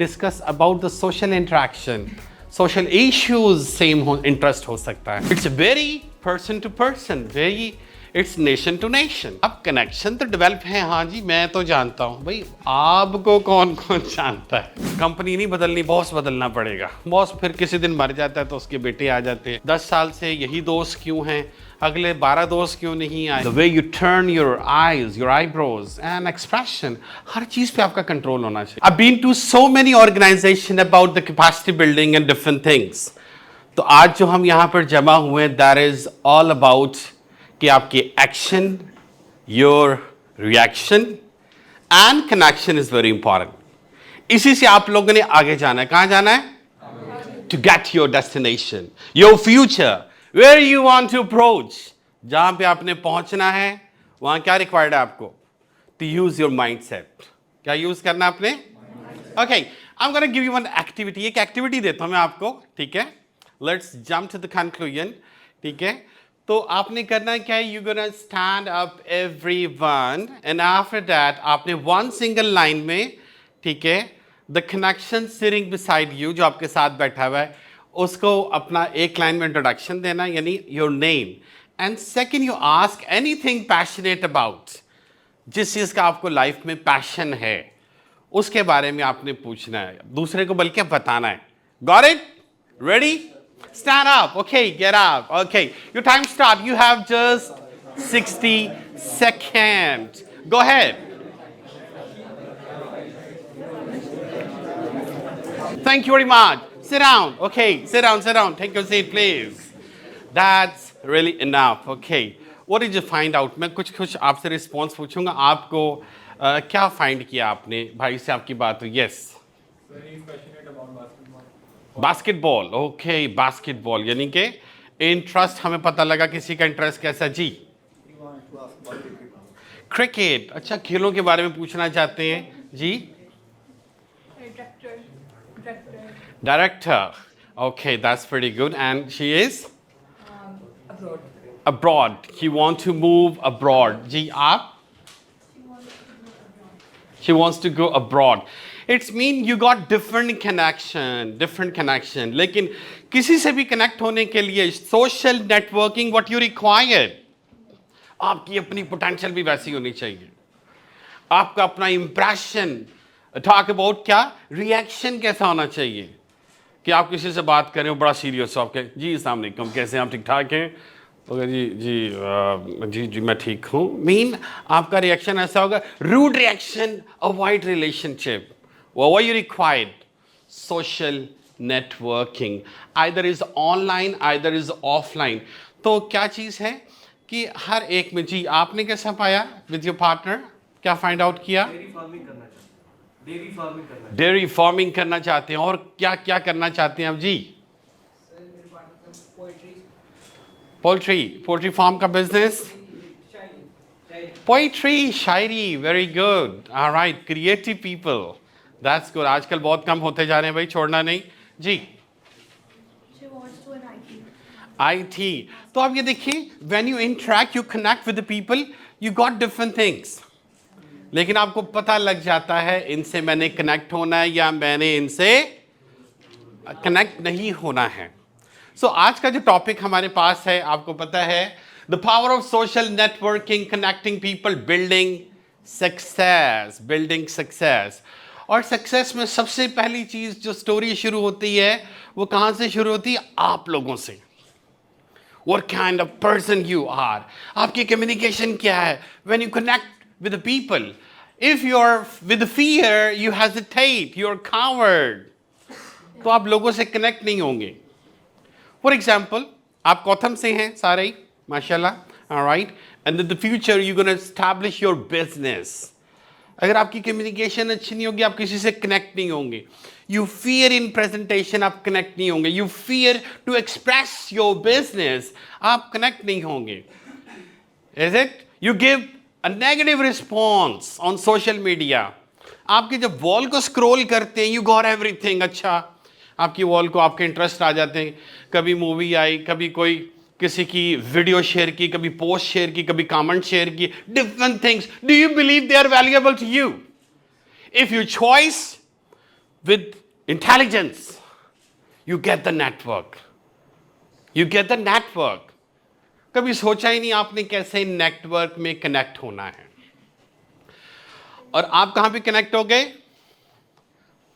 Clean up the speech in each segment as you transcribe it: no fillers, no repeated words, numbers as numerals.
Discuss about the social interaction, social issues same हो, interest हो सकता है. It's very person to person, very it's nation to nation. अब connection तो develop है, हाँ जी मैं तो जानता हूँ. भाई आपको कौन कौन जानता है? कंपनी नहीं बदलनी, बॉस बदलना पड़ेगा. बॉस फिर किसी दिन मर जाता है तो उसके बेटे आ जाते हैं. 10 साल से यही दोस्त क्यों हैं, अगले 12 दोस्त क्यों नहीं आए? The way you turn your eyes, your eyebrows and expression, हर चीज पे आपका कंट्रोल होना चाहिए. I been to so many organisation about the capacity building and different things. तो आज जो हम यहाँ पर जमा हुए हैं, दैट इज ऑल अबाउट कि आपकी action, your reaction and connection is very important. इसी से आप लोगों ने आगे जाना है. कहां जाना है? To get your destination, your future, where you want to approach. जहां पे आपने पहुंचना है वहां क्या रिक्वायर्ड है आपको? To use your mind set. क्या यूज करना आपने? Okay, I am gonna give you one activity. एक एक्टिविटी देता हूं मैं आपको, ठीक है? Let's jump to the conclusion. ठीक है, तो आपने करना क्या है? You gonna stand up everyone and after that आपने वन सिंगल लाइन में, ठीक है, the connection sitting beside you, जो आपके साथ बैठा हुआ है, उसको अपना एक लाइन में इंट्रोडक्शन देना, यानी your name. And second you ask anything passionate about, जिस चीज़ का आपको लाइफ में पैशन है उसके बारे में आपने पूछना है, दूसरे को बल्कि बताना है. Got it? Ready? Stand up. Okay, get up. Okay, your time start. You have just 60 seconds. Go ahead. Thank you very much. Sit down. Okay, sit down, sit down. Take your seat, please. That's really enough. Okay. What did you find out? मैं कुछ आपसे response पूछूंगा. आपको क्या find किया आपने? भाई से आपकी बात हुई. यस. बास्केटबॉल. ओके, बास्केटबॉल यानी कि इंटरेस्ट हमें पता लगा किसी का इंटरेस्ट कैसा जी? क्रिकेट. अच्छा, खेलों के बारे में पूछना चाहते हैं जी? Director. Okay, that's pretty good. And she is abroad. He want to move abroad. जी आप? She wants to go abroad. It's mean you got different connection. लेकिन किसी से भी कनेक्ट होने के लिए social networking what you require. आपकी अपनी पोटेंशियल भी वैसी होनी चाहिए. आपका अपना इंप्रेशन, टॉक अबाउट क्या, रिएक्शन कैसा होना चाहिए कि आप किसी से बात करें हो बड़ा सीरियस हो, आपके जी अस्सलाम वालेकुम, कैसे हैं आप, ठीक ठाक हैं? ओके जी जी जी जी मैं ठीक हूँ. मीन आपका रिएक्शन ऐसा होगा, rude reaction, avoid relationship. what you required? Social networking. Either is online, either is offline. तो क्या चीज़ है कि हर एक में, जी आपने कैसा पाया विद योर पार्टनर? क्या फाइंड आउट किया? डेयरी फार्मिंग करना चाहते हैं. और क्या क्या करना चाहते हैं आप जी? पोल्ट्री फार्म का business. Poetry, Shayari. Very good. Alright, creative people. That's good. आजकल बहुत कम होते जा रहे हैं भाई, छोड़ना नहीं जी. IT. तो आप ये देखिए, when you interact, you connect with the people, you got different things. लेकिन आपको पता लग जाता है इनसे मैंने कनेक्ट होना है या मैंने इनसे कनेक्ट नहीं होना है. सो आज का जो टॉपिक हमारे पास है, आपको पता है, the power of social networking, connecting people, building success. और सक्सेस में सबसे पहली चीज जो स्टोरी शुरू होती है वो कहां से शुरू होती है? आप लोगों से. What kind of person you are? आपकी कम्युनिकेशन क्या है? When you connect with the people, if you're with fear, you hesitate, you're coward, तो आप लोगों से कनेक्ट नहीं होंगे. फॉर एग्जाम्पल, आप कौथम से हैं सारे ही माशाल्लाह, alright, and in the future you gonna establish your business. अगर आपकी कम्युनिकेशन अच्छी नहीं होगी, आप किसी से कनेक्ट नहीं होंगे. यू फियर इन प्रेजेंटेशन, आप कनेक्ट नहीं होंगे. You fear to express your business, आप कनेक्ट नहीं होंगे. Is it? You give a negative response on social media. आपके जब वॉल को स्क्रॉल करते हैं, यू गॉट एवरीथिंग. अच्छा, आपकी वॉल को आपके इंटरेस्ट आ जाते हैं. कभी मूवी आई, कभी कोई किसी की वीडियो शेयर की, कभी पोस्ट शेयर की, कभी कमेंट शेयर की, different things. Do you believe they are valuable to you? If you choice with intelligence, you get the network. You get the network. कभी सोचा ही नहीं आपने कैसे नेटवर्क में कनेक्ट होना है। और आप कहां पे कनेक्ट हो गए?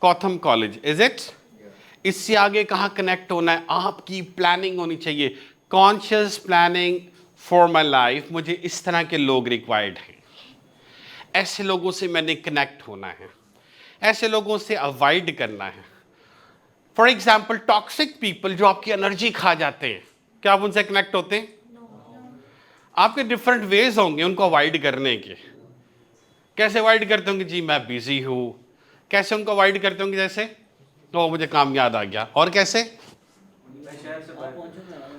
कॉथम कॉलेज, इज इट? इससे आगे कहां कनेक्ट होना है? आपकी प्लानिंग होनी चाहिए, conscious planning for my life. मुझे इस तरह के लोग रिक्वायर्ड हैं, ऐसे लोगों से मैंने कनेक्ट होना है, ऐसे लोगों से अवॉइड करना है। फॉर एग्जाम्पल टॉक्सिक पीपल जो आपकी एनर्जी खा जाते हैं, क्या आप उनसे कनेक्ट होते हैं? आपके डिफरेंट वेज होंगे उनको अवॉइड करने के। कैसे अवॉइड करते होंगे? जी मैं बिजी हूं। कैसे उनको अवॉइड करते होंगे? जैसे तो मुझे काम याद आ गया। और कैसे?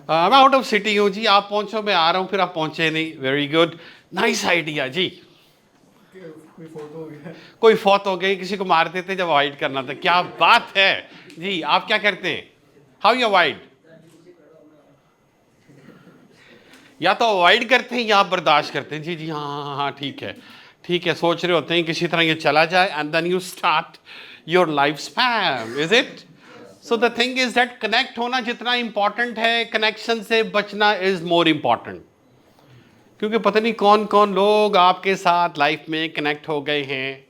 मैं आउट ऑफ सिटी हूँ जी, आप पहुंचो, मैं आ रहा हूँ, फिर आप पहुंचे नहीं। वेरी गुड, नाइस आइडिया जी। कोई फौत हो गई, किसी को मार देते जब अवॉइड करना था। क्या बात है जी। आप क्या करते हैं? How you avoid? या तो अवॉइड करते हैं या आप बर्दाश्त करते हैं। जी जी हाँ हाँ हाँ ठीक है ठीक है, सोच रहे होते हैं किसी तरह ये चला जाए, and then you start your life span, is it? So the thing is that connect होना जितना इंपॉर्टेंट है, कनेक्शन से बचना इज मोर इंपॉर्टेंट। क्योंकि पता नहीं कौन कौन लोग आपके साथ लाइफ में कनेक्ट हो गए हैं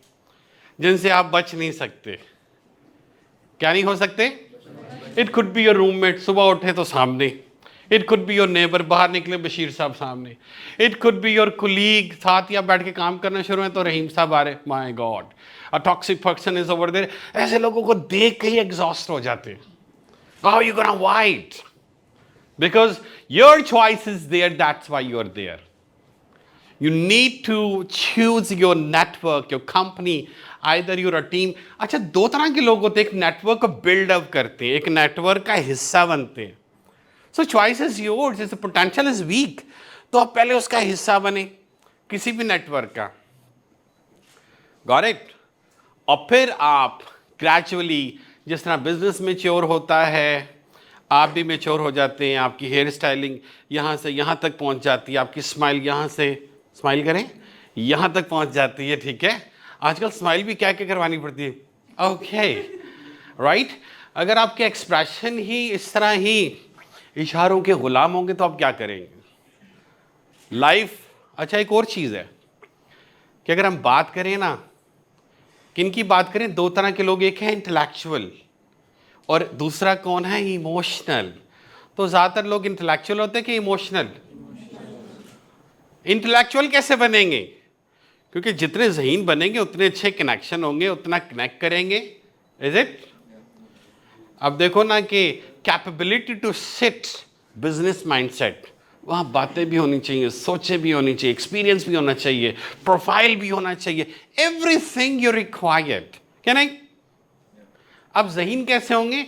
जिनसे आप बच नहीं सकते। क्या नहीं हो सकते? It could be your roommate, सुबह उठे तो सामने। It could be your neighbour, बाहर निकले बशीर साहब सामने। It could be your colleague, साथ या बैठ के काम करना शुरू है तो रहीम साहब आ रहे। My god, a toxic person is over there. ऐसे लोगों को देख के ही एग्जॉस्ट हो जाते हैं। How you gonna avoid? Because your choice is there, that's why you are there. You need to choose your network, your company, either you're a team. अच्छा, दो तरह के लोग होते हैं, एक नेटवर्क को बिल्डअप करते हैं, एक नेटवर्क का हिस्सा बनते हैं। सो choice is yours, is potential is weak, तो आप पहले उसका हिस्सा बने किसी भी नेटवर्क का। Got it? और फिर आप ग्रेजुअली, जिस तरह बिजनेस मैच्योर होता है, आप भी मैच्योर हो जाते हैं। आपकी हेयर स्टाइलिंग यहाँ से यहाँ तक पहुँच जाती है, आपकी स्माइल यहाँ से, स्माइल करें, यहाँ तक पहुँच जाती है। ठीक है, आजकल स्माइल भी क्या क्या करवानी पड़ती है। Okay right. अगर आपके एक्सप्रेशन ही इस तरह ही इशारों के गुलाम होंगे तो आप क्या करेंगे लाइफ? अच्छा, एक और चीज़ है कि अगर हम बात करें ना, किन की बात करें? दो तरह के लोग, एक है इंटेलेक्चुअल और दूसरा कौन है? इमोशनल। तो ज़्यादातर लोग इंटेलेक्चुअल होते हैं कि इमोशनल? इंटेलेक्चुअल कैसे बनेंगे? क्योंकि जितने ज़हीन बनेंगे उतने अच्छे कनेक्शन होंगे, उतना कनेक्ट करेंगे, इज इट? अब देखो ना कि capability to sit, business mindset, वहाँ बातें भी होनी चाहिए, सोचें भी होनी चाहिए, एक्सपीरियंस भी होना चाहिए, प्रोफाइल भी होना चाहिए, एवरीथिंग यू रिक्वायर्ड, क्या नहीं? अब ज़हीन कैसे होंगे?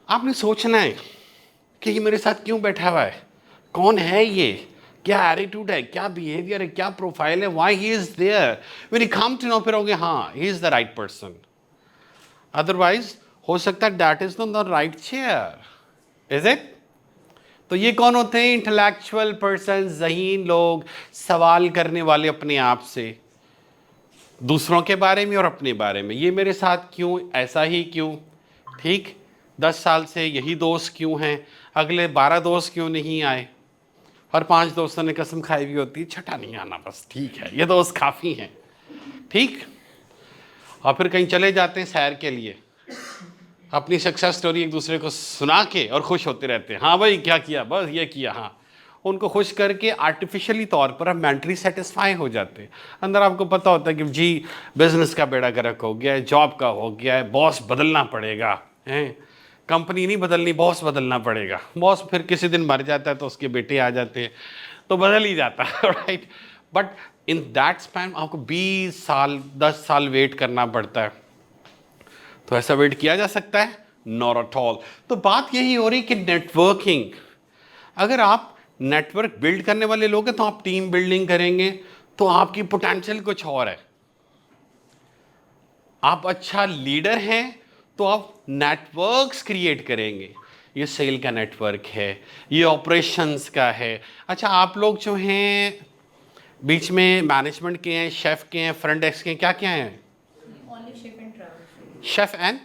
आपने सोचना है कि ये मेरे साथ क्यों बैठा हुआ है, कौन है ये, क्या एटीट्यूड है, क्या बिहेवियर है, क्या प्रोफाइल है, why he is there. When you come to know, फिर होंगे हाँ he is the right person. Otherwise हो सकता है that is not the right chair, is it? तो ये कौन होते हैं? इंटेलेक्चुअल पर्सन, ज़हीन लोग, सवाल करने वाले अपने आप से, दूसरों के बारे में और अपने बारे में। ये मेरे साथ क्यों, ऐसा ही क्यों, ठीक, 10 साल से यही दोस्त क्यों हैं, अगले 12 दोस्त क्यों नहीं आए, और 5 दोस्तों ने कसम खाई भी होती है छठा नहीं आना, बस ठीक है ये दोस्त काफ़ी हैं, ठीक। और फिर कहीं चले जाते हैं सैर के लिए, अपनी सक्सेस स्टोरी एक दूसरे को सुना के और खुश होते रहते हैं। हाँ भाई क्या किया, बस ये किया, हाँ। उनको खुश करके आर्टिफिशियली तौर पर आप मेंटली सेटिस्फाई हो जाते हैं। अंदर आपको पता होता है कि जी बिजनेस का बेड़ा गर्क हो गया है, जॉब का हो गया है, बॉस बदलना पड़ेगा, हैं, कंपनी नहीं बदलनी, बॉस बदलना पड़ेगा। बॉस फिर किसी दिन मर जाता है तो उसके बेटे आ जाते हैं, तो बदल ही जाता है, right. But in that span आपको 20 साल 10 साल वेट करना पड़ता है। तो ऐसा वेट किया जा सकता है? Not at all. तो बात यही हो रही कि नेटवर्किंग, अगर आप नेटवर्क बिल्ड करने वाले लोग हैं तो आप टीम बिल्डिंग करेंगे, तो आपकी पोटेंशियल कुछ और है। आप अच्छा लीडर हैं तो आप नेटवर्क्स क्रिएट करेंगे। ये सेल का नेटवर्क है, ये ऑपरेशंस का है। अच्छा, आप लोग जो हैं बीच में मैनेजमेंट के हैं, शेफ के हैं, फ्रंट डेस्क के हैं, क्या क्या हैं? Chef and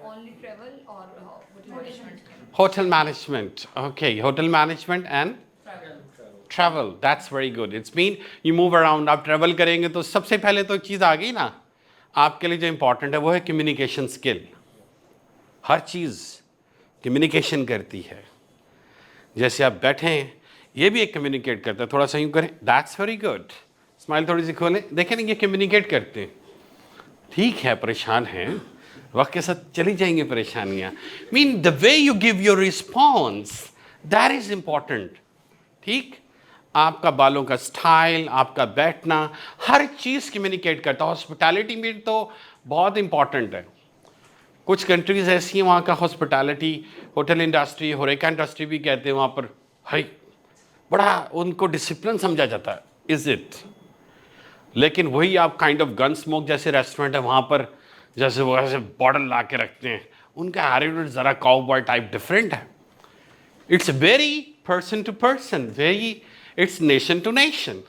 Only travel or hotel management? hotel management. Okay, hotel management and travel. That's very good. It's mean you move around. आप travel करेंगे तो सबसे पहले तो चीज़ आ गई ना, आपके लिए जो important है वो है communication skill. हर चीज़ communication करती है. जैसे आप बैठे हैं, ये भी एक communicate करता है. थोड़ा सा यूँ करें. That's very good. Smile थोड़ी सी खोलें. देखें ना ये communicate करते हैं. ठीक है, परेशान हैं, वक्त के साथ चली जाएंगी परेशानियां. Mean the way you give your response, that is important. ठीक, आपका बालों का स्टाइल, आपका बैठना, हर चीज़ कम्युनिकेट करता है. हॉस्पिटैलिटी में तो बहुत इंपॉर्टेंट है. कुछ कंट्रीज ऐसी हैं वहाँ का हॉस्पिटैलिटी, होटल इंडस्ट्री, होरेका इंडस्ट्री भी कहते हैं, वहाँ पर हाई बड़ा उनको डिसिप्लिन समझा जाता है. Is it? लेकिन वही आप काइंड ऑफ गन स्मोक जैसे रेस्टोरेंट है वहाँ पर, जैसे वो ऐसे बॉटल ला के रखते हैं, उनका एटीट्यूड ज़रा काउबॉय टाइप डिफरेंट है. It's very person to person, very it's nation to nation.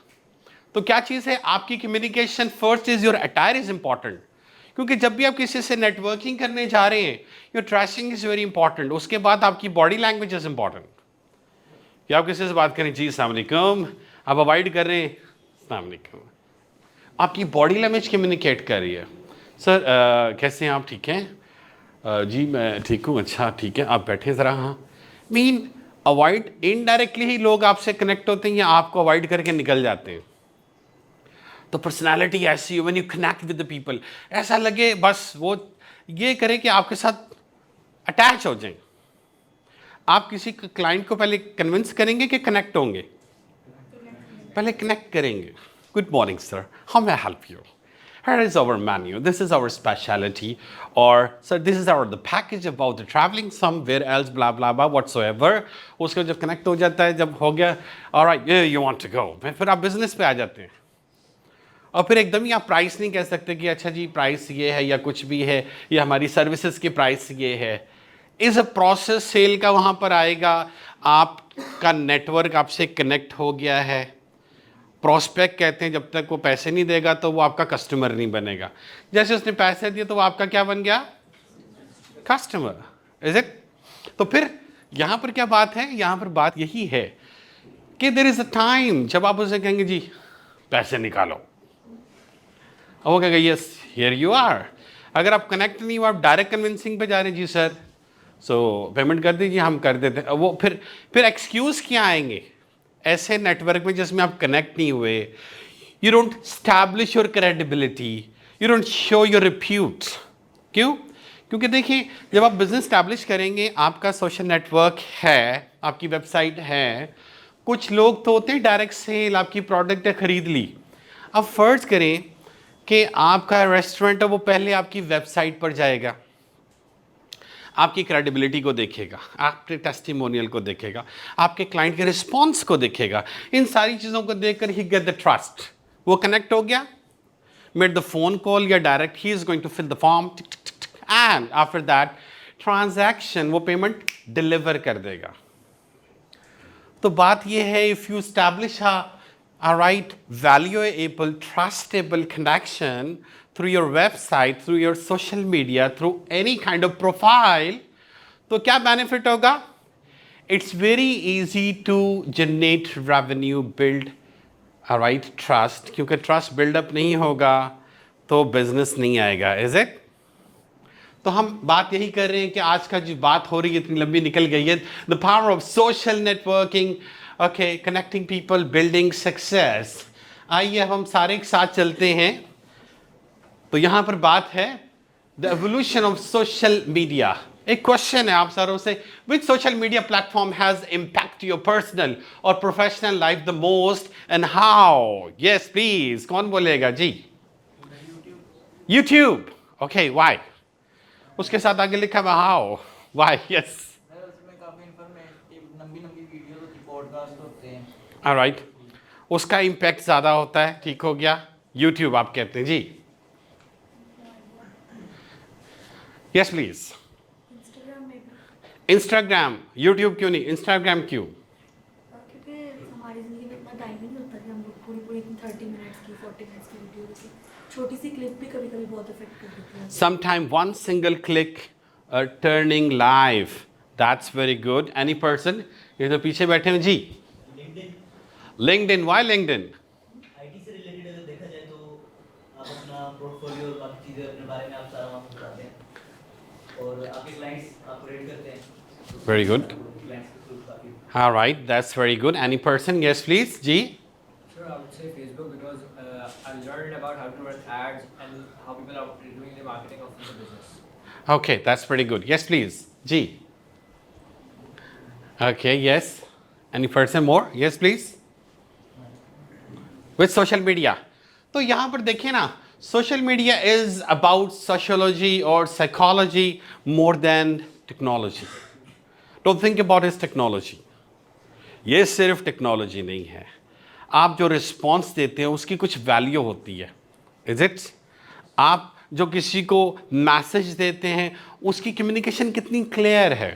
तो क्या चीज़ है आपकी communication? First is your attire is important. क्योंकि जब भी आप किसी से नेटवर्किंग करने जा रहे हैं, your dressing is very important. उसके बाद आपकी बॉडी लैंग्वेज इज़ इंपॉर्टेंट. कि आप किसी से बात करें, जी अस्सलाम वालेकुम, आप अवॉइड कर रहे हैं, अस्सलाम वालेकुम, आपकी बॉडी लैंग्वेज कम्युनिकेट कर रही है. सर कैसे हैं आप? ठीक हैं? जी मैं ठीक हूँ. अच्छा ठीक है, आप बैठे ज़रा. हाँ, मीन अवॉइड, इनडायरेक्टली ही लोग आपसे कनेक्ट होते हैं या आपको अवॉइड करके निकल जाते हैं. तो पर्सनालिटी ऐसी, when you connect with the people, ऐसा लगे बस वो ये करे कि आपके साथ अटैच हो जाएं. आप किसी क्लाइंट को पहले कन्विंस करेंगे कि कनेक्ट होंगे? पहले कनेक्ट करेंगे. Good morning, sir. How may I help you? Here is our menu. This is our specialty. Or, sir, this is the package about the traveling somewhere else, blah, blah, blah, whatsoever. उसका जब connect हो जाता है, जब हो गया, all right, yeah, you want to go. फिर आप business पे आ जाते हैं. और फिर एकदम ही आप प्राइस नहीं कह सकते कि अच्छा जी प्राइस ये है या कुछ भी है, या हमारी सर्विसेज की प्राइस ये है. इस प्रोसेस सेल का वहाँ पर आएगा. आपका नेटवर्क आपसे कनेक्ट हो गया है. प्रोस्पेक्ट कहते हैं, जब तक वो पैसे नहीं देगा तो वो आपका कस्टमर नहीं बनेगा. जैसे उसने पैसे दिए तो वो आपका क्या बन गया? कस्टमर. Is it? तो फिर यहाँ पर क्या बात है? यहाँ पर बात यही है कि देयर इज अ टाइम जब आप उसे कहेंगे जी पैसे निकालो, और वो कहेगा यस हियर यू आर. अगर आप कनेक्ट नहीं हो, आप डायरेक्ट कन्विंसिंग पे जा रहे हैं, जी सर सो पेमेंट कर दीजिए, हम कर देते हैं. वो फिर एक्सक्यूज़ क्या आएंगे ऐसे नेटवर्क में जिसमें आप कनेक्ट नहीं हुए? You don't establish your credibility, you don't show your repute. क्यों? क्योंकि देखिए, जब आप बिजनेस स्टैब्लिश करेंगे, आपका सोशल नेटवर्क है, आपकी वेबसाइट है, कुछ लोग तो होते हैं डायरेक्ट सेल, आपकी प्रोडक्ट है खरीद ली. अब फर्ज करें कि आपका रेस्टोरेंट है, वो पहले आपकी वेबसाइट पर जाएगा, आपकी क्रेडिबिलिटी को देखेगा, आपके टेस्टिमोनियल को देखेगा, आपके क्लाइंट के रिस्पॉन्स को देखेगा. इन सारी चीज़ों को देखकर ही गेट द ट्रस्ट. वो कनेक्ट हो गया, मेड द फोन कॉल या डायरेक्ट ही is going to fill the form, and after that transaction, वो पेमेंट डिलीवर कर देगा. तो बात ये है, if you establish a right valuable trustable connection through your website, through your social media, through any kind of profile, तो क्या benefit होगा? It's very easy to generate revenue, build a right trust. क्योंकि trust build up नहीं होगा तो business नहीं आएगा. Is it? तो हम बात यही कर रहे हैं कि आज का जो बात हो रही है इतनी लंबी निकल गई है. The power of social networking, okay, connecting people, building success. आइए हम सारे एक साथ चलते हैं. तो यहाँ पर बात है the evolution of social media. एक क्वेश्चन है आप सारों से, which social media platform has impacted your personal or professional life the most and how? Yes, please. कौन बोलेगा जी? YouTube. Okay, why? उसके साथ आगे लिखा हुआ how? Why? Yes. Alright. उसका इम्पैक्ट ज़्यादा होता है. ठीक हो गया. YouTube आप कहते हैं जी. Yes, please. Instagram. YouTube क्यों नहीं? Instagram क्यों? क्योंकि हमारी ज़िंदगी में इतना टाइम नहीं होता कि हम लोग पूरी 30 मिनट्स की 40 मिनट्स की वीडियो देखें. छोटी सी क्लिप भी कभी कभी बहुत इफेक्ट कर देती है। Sometime one single click turning live. That's very good. Any person? ये तो पीछे बैठे हैं जी. LinkedIn LinkedIn. Why LinkedIn? IT से रिलेटेड अगर देखा जाए तो आप अपना पोर्टफोलियो और बाकी चीज़ें अपने बारे में आप सारा वहाँ पे बताते हैं और आपके क्लाइंट्स आपको रेट करते हैं। Very good. क्लाइंट्स के थ्रू काफ़ी All right. That's very good. Any person? Yes, please. जी. Sure, I would say Facebook because I learned about how to run ads and how people are doing the marketing of the business. Okay. That's pretty good. Yes, please. जी. Okay. Yes. Any person more? Yes, please. With social media. तो यहाँ पर देखिए ना, social media is about sociology or psychology more than technology. Don't think about it as technology. ये सिर्फ technology नहीं है. आप जो रिस्पॉन्स देते हैं उसकी कुछ वैल्यू होती है. Is it? आप जो किसी को मैसेज देते हैं उसकी कम्युनिकेशन कितनी क्लियर है.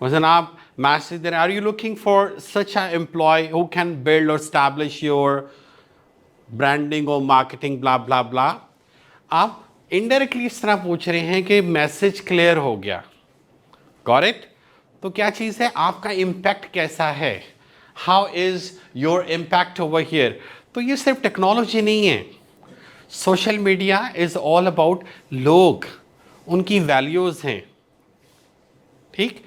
मसलन आप मैसेज दे रहे हैं, are you looking for such a employ who can build और एस्टैब्लिश योर ब्रांडिंग और मार्केटिंग ब्ला ब्ला ब्ला. आप इनडायरेक्टली इस तरह पूछ रहे हैं कि मैसेज क्लियर हो गया. Got it? तो क्या चीज़ है, आपका इम्पैक्ट कैसा है, how is your impact over here. तो ये सिर्फ टेक्नोलॉजी नहीं है. Social media is all about लोग, उनकी वैल्यूज़ हैं. ठीक,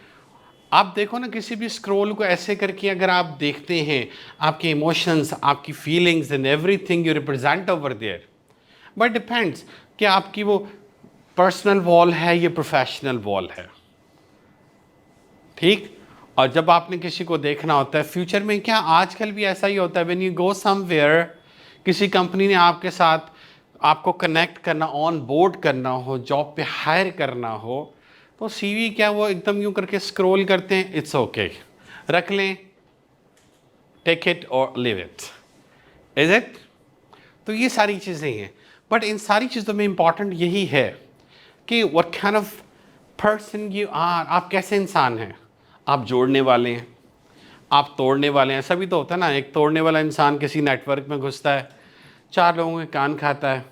आप देखो ना, किसी भी स्क्रॉल को ऐसे करके अगर आप देखते हैं, आपके इमोशंस, आपकी feelings and everything you represent over there. But depends कि आपकी वो पर्सनल वॉल है, ये प्रोफेशनल वॉल है. ठीक. और जब आपने किसी को देखना होता है फ्यूचर में, क्या आजकल भी ऐसा ही होता है, व्हेन यू गो समवेयर, किसी कंपनी ने आपके साथ आपको कनेक्ट करना, ऑन बोर्ड करना हो, जॉब पे हायर करना हो, तो सीवी क्या वो एकदम यूं करके स्क्रॉल करते हैं, इट्स ओके, रख लें, टेक इट और लिव इट. Is it? तो ये सारी चीज़ें हैं. बट इन सारी चीज़ों में इंपॉर्टेंट यही है कि what kind of person you are. आप कैसे इंसान हैं. आप जोड़ने वाले हैं, आप तोड़ने वाले हैं. सभी तो होता है ना, एक तोड़ने वाला इंसान किसी नेटवर्क में घुसता है, 4 लोगों के कान खाता है,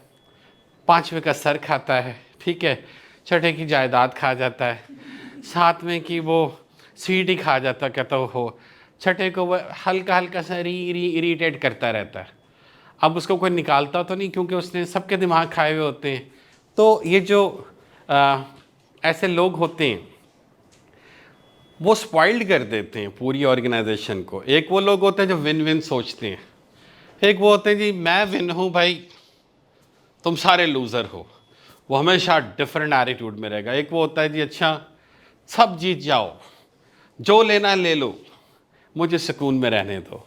5वें का सर खाता है, ठीक है, 6ठे की जायदाद खा जाता है, 7वें की वो सीट ही खा जाता है, कहता हो 6ठे को वो हल्का हल्का सा इरीटेट करता रहता है. अब उसको कोई निकालता तो नहीं, क्योंकि उसने सबके दिमाग खाए हुए होते हैं. तो ये जो ऐसे लोग होते हैं वो स्पॉइल्ड कर देते हैं पूरी ऑर्गेनाइजेशन को. एक वो लोग होते हैं जो विन विन सोचते हैं, एक वो होते हैं जी मैं विन हूँ भाई, तुम सारे लूज़र हो. वो हमेशा डिफरेंट एटीट्यूड में रहेगा. एक वो होता है जी अच्छा सब जीत जाओ, जो लेना ले लो, मुझे सुकून में रहने दो.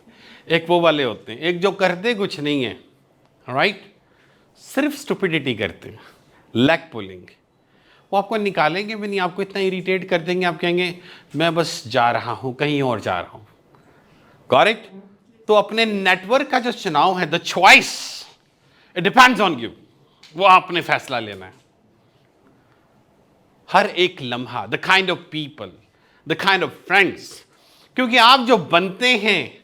एक वो वाले होते हैं. एक जो करते कुछ नहीं है, राइट, सिर्फ स्टुपिडिटी करते हैं, लेग पुलिंग. वो आपको निकालेंगे भी नहीं, आपको इतना इरिटेट कर देंगे, आप कहेंगे मैं बस जा रहा हूँ, कहीं और जा रहा हूँ. Got it? तो अपने नेटवर्क का जो चुनाव है, the choice, it depends on you. वो आपने फैसला लेना है. हर एक लम्हा, the kind of people, the kind of friends, क्योंकि आप जो बनते हैं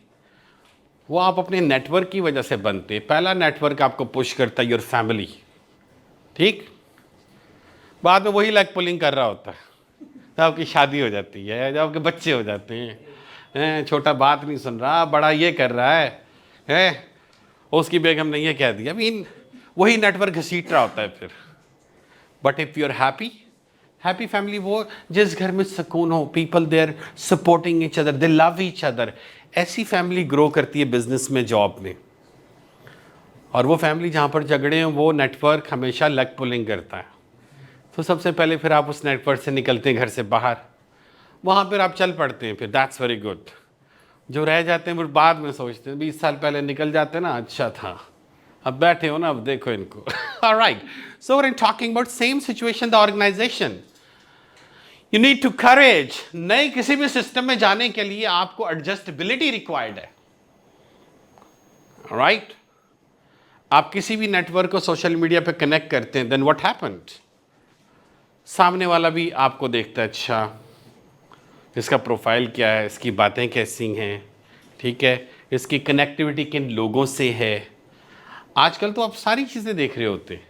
वो आप अपने नेटवर्क की वजह से बनते हैं. पहला नेटवर्क आपको पुश करता है योर फैमिली. ठीक. बाद में वही लेग पुलिंग कर रहा होता है, तो आपकी शादी हो जाती है, जब आपके बच्चे हो जाते हैं, छोटा बात नहीं सुन रहा, बड़ा ये कर रहा है, उसकी बेगम ने ये कह दिया. मीन वही नेटवर्क घसीट रहा होता है फिर. But if you are happy family, वो जिस घर में सुकून हो, people there supporting each other, they love each other, ऐसी फैमिली ग्रो करती है बिजनेस में, जॉब में. और वो फैमिली जहाँ पर झगड़े हैं, वो नेटवर्क हमेशा लेग पुलिंग करता है. तो सबसे पहले फिर आप उस नेटवर्क से निकलते हैं घर से बाहर, वहाँ पर आप चल पड़ते हैं, फिर दैट्स वेरी गुड. जो रह जाते हैं फिर बाद में सोचते हैं 20 साल पहले निकल जाते ना, अच्छा था, अब बैठे हो ना, अब देखो इनको. Alright, so we are talking about same situation, the organisation. You need to courage. नए किसी भी सिस्टम में जाने के लिए आपको एडजस्टेबिलिटी रिक्वायर्ड है. राइट. आप किसी भी नेटवर्क को सोशल मीडिया पे कनेक्ट करते हैं, देन व्हाट हैपेंड, सामने वाला भी आपको देखता है, अच्छा इसका प्रोफाइल क्या है, इसकी बातें कैसी हैं, ठीक है, इसकी कनेक्टिविटी किन लोगों से है. आजकल तो आप सारी चीज़ें देख रहे होते हैं,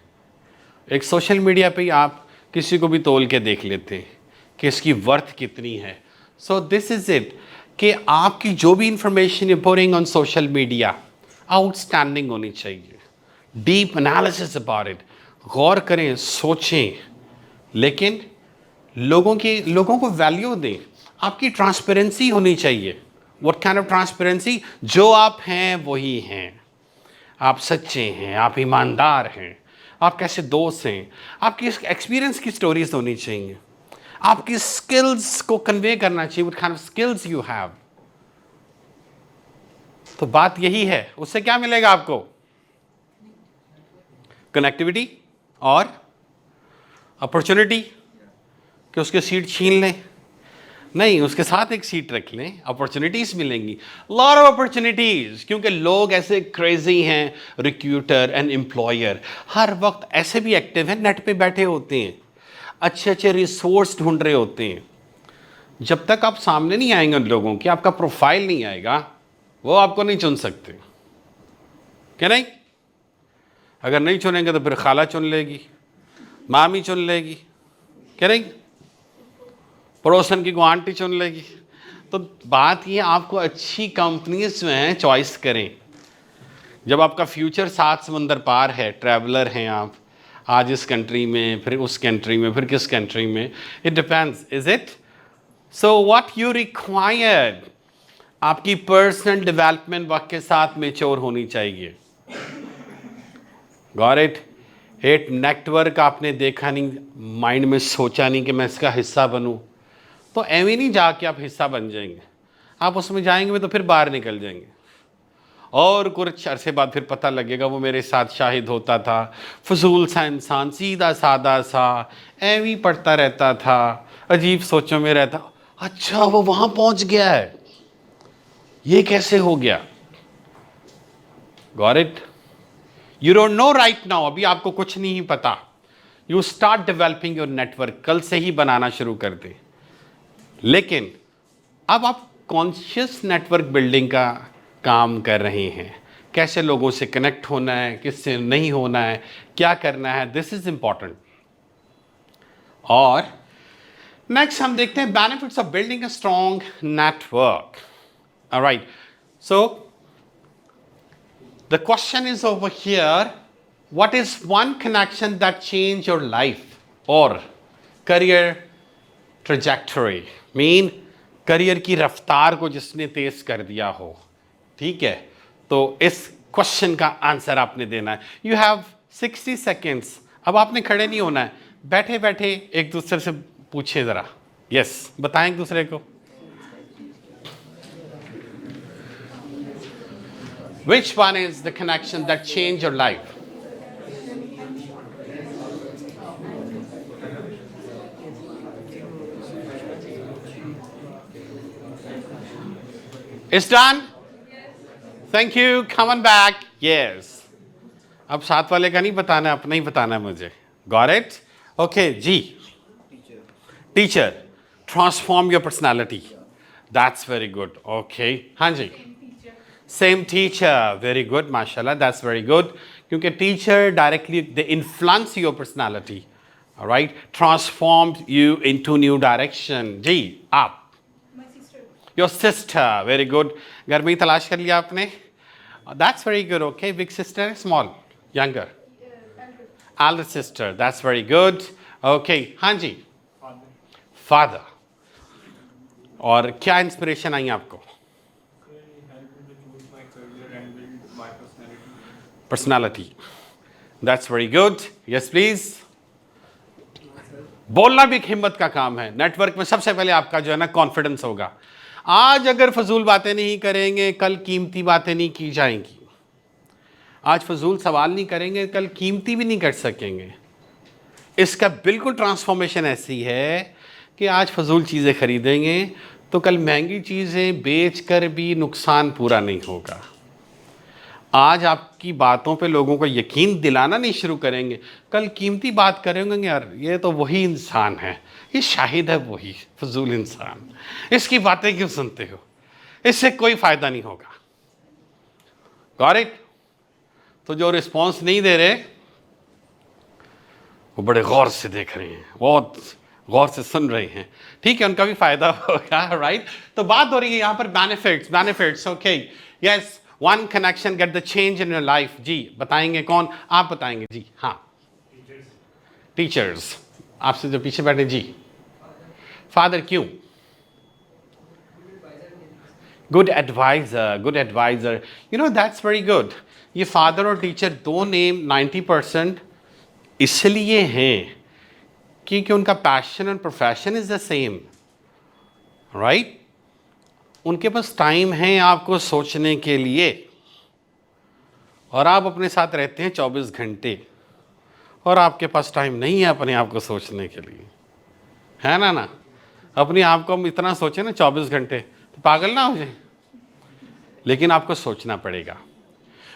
एक सोशल मीडिया पे ही आप किसी को भी तोल के देख लेते हैं कि इसकी वर्थ कितनी है। सो दिस इज़ इट कि आपकी जो भी information you putting on social media outstanding होनी चाहिए। डीप एनालिसिस अबाउट इट, गौर करें, सोचें, लेकिन लोगों को वैल्यू दें। आपकी ट्रांसपेरेंसी होनी चाहिए। What kind of transparency? जो आप हैं वही हैं, आप सच्चे हैं, आप ईमानदार हैं, आप कैसे दोस्त हैं, आपकी एक्सपीरियंस की स्टोरीज होनी चाहिए, आपकी स्किल्स को कन्वे करना चाहिए, what kind of skills you have. तो बात यही है, उससे क्या मिलेगा आपको? कनेक्टिविटी और अपॉर्चुनिटी कि उसके सीट छीन लें, नहीं, उसके साथ एक सीट रख लें, अपॉर्चुनिटीज मिलेंगी, लॉट ऑफ अपॉर्चुनिटीज। क्योंकि लोग ऐसे क्रेजी हैं, रिक्रूटर एंड एम्प्लॉयर हर वक्त ऐसे भी एक्टिव हैं, नेट पे बैठे होते हैं, अच्छे अच्छे रिसोर्स ढूंढ रहे होते हैं। जब तक आप सामने नहीं आएंगे उन लोगों की, आपका प्रोफाइल नहीं आएगा, वो आपको नहीं चुन सकते, क्या नहीं? अगर नहीं चुनेंगे तो फिर खाला चुन लेगी, मामी चुन लेगी, क्या नहीं? पड़ोसन की को आंटी चुन लेगी। तो बात ये, आपको अच्छी कंपनीज जो हैं चॉइस करें। जब आपका फ्यूचर 7 समंदर पार है, ट्रैवलर हैं आप, आज इस कंट्री में, फिर उस कंट्री में, फिर किस कंट्री में, it depends, is it? So what you required, आपकी पर्सनल डेवलपमेंट वक्त के साथ मैच्योर होनी चाहिए। Got it? एक नेटवर्क आपने देखा नहीं, माइंड में सोचा नहीं कि मैं इसका हिस्सा बनूं, तो एवं नहीं जाके आप हिस्सा बन जाएंगे। आप उसमें जाएंगे तो फिर बाहर निकल जाएंगे, और कुछ अरसे बाद फिर पता लगेगा वो मेरे साथ शाहिद होता था, फजूल सा इंसान, सीधा सादा सा, एवं ही पढ़ता रहता था, अजीब सोचों में रहता। अच्छा, वो वहाँ पहुँच गया है, ये कैसे हो गया? Got it? You don't know right now, अभी आपको कुछ नहीं पता। You start developing your network, कल से ही बनाना शुरू कर दे। लेकिन अब आप कॉन्शियस नेटवर्क बिल्डिंग का काम कर रहे हैं, कैसे लोगों से कनेक्ट होना है, किससे नहीं होना है, क्या करना है, दिस इज इंपॉर्टेंट। और नेक्स्ट हम देखते हैं benefits of building a strong network. Alright, so the question is over here, what is one connection that change your life और करियर ट्रैजेक्टरी? मीन करियर की रफ्तार को जिसने तेज कर दिया हो। ठीक है, तो इस क्वेश्चन का आंसर आपने देना है। You have 60 seconds. अब आपने खड़े नहीं होना है, बैठे बैठे एक दूसरे से पूछे ज़रा। यस, बताएं एक दूसरे को। Which one is the connection that change your life? It's done? Thank you. Come on back. Yes. अब साथ वाले का नहीं बताना है, अपना ही बताना है मुझे। Got it? Okay, ji. Teacher. Transform your personality. That's very good. Okay. हाँ जी। Same teacher. Very good. माशाल्लाह. That's very good. क्योंकि teacher directly they influence your personality. All right. Transformed you into new direction. जी, आप। Your sister, very good. घर में ही तलाश कर लिया आपने? That's very good. Okay, big sister, small, younger, elder sister. That's very good. Okay, हाँ जी. Father. और क्या इंस्पिरेशन आई आपको? Personality. That's very good. Yes, please. बोलना भी एक हिम्मत का काम है। नेटवर्क में सबसे पहले आपका जो है ना कॉन्फिडेंस होगा। आज अगर फजूल बातें नहीं करेंगे, कल कीमती बातें नहीं की जाएंगी। आज फजूल सवाल नहीं करेंगे, कल कीमती भी नहीं कर सकेंगे। इसका बिल्कुल ट्रांसफॉर्मेशन ऐसी है कि आज फजूल चीज़ें खरीदेंगे तो कल महंगी चीज़ें बेच कर भी नुकसान पूरा नहीं होगा। आज आपकी बातों पे लोगों को यकीन दिलाना नहीं शुरू करेंगे, कल कीमती बात करेंगे, यार ये तो वही इंसान है, ये शाहिद है वही फजूल इंसान, इसकी बातें क्यों सुनते हो, इससे कोई फ़ायदा नहीं होगा। Got it? तो जो रिस्पॉन्स नहीं दे रहे वो बड़े गौर से देख रहे हैं, बहुत गौर से सुन रहे हैं, ठीक है, उनका भी फायदा होगा, राइट। तो बात हो रही है यहाँ पर benefits, okay, yes, one connection get the change in your life. जी बताएंगे कौन? आप बताएंगे जी। हाँ, टीचर्स, आपसे जो पीछे बैठे जी। फादर क्यों? Good advisor, you know that's very good. ये फादर और टीचर दो नेम 90% इसलिए हैं क्योंकि उनका पैशन और profession is the same, right. उनके पास टाइम है आपको सोचने के लिए, और आप अपने साथ रहते हैं 24 घंटे, और आपके पास टाइम नहीं है अपने आप को सोचने के लिए, है ना। अपने आप को हम इतना सोचें ना 24 घंटे तो पागल ना हो जाए, लेकिन आपको सोचना पड़ेगा।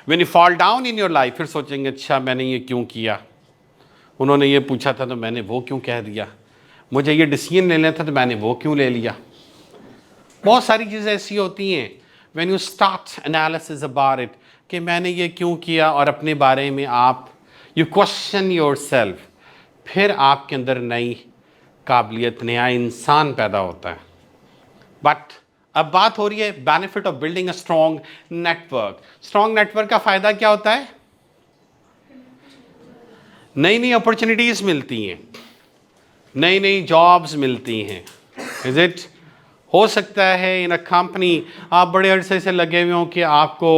When you fall down in your life, फिर सोचेंगे अच्छा मैंने ये क्यों किया, उन्होंने ये पूछा था तो मैंने वो क्यों कह दिया, मुझे ये डिसीजन लेना था तो मैंने वो क्यों ले लिया। बहुत सारी चीज़ें ऐसी होती हैं when you start analysis about it कि मैंने ये क्यों किया, और अपने बारे में आप you question yourself, फिर आपके अंदर नई काबिलियत, नया इंसान पैदा होता है। बट अब बात हो रही है benefit of building a strong network. Strong network का फायदा क्या होता है? नई नई अपॉर्चुनिटीज मिलती हैं, नई नई जॉब्स मिलती हैं। Is it? हो सकता है इन अ कंपनी आप बड़े अरसे से लगे हुए हो कि आपको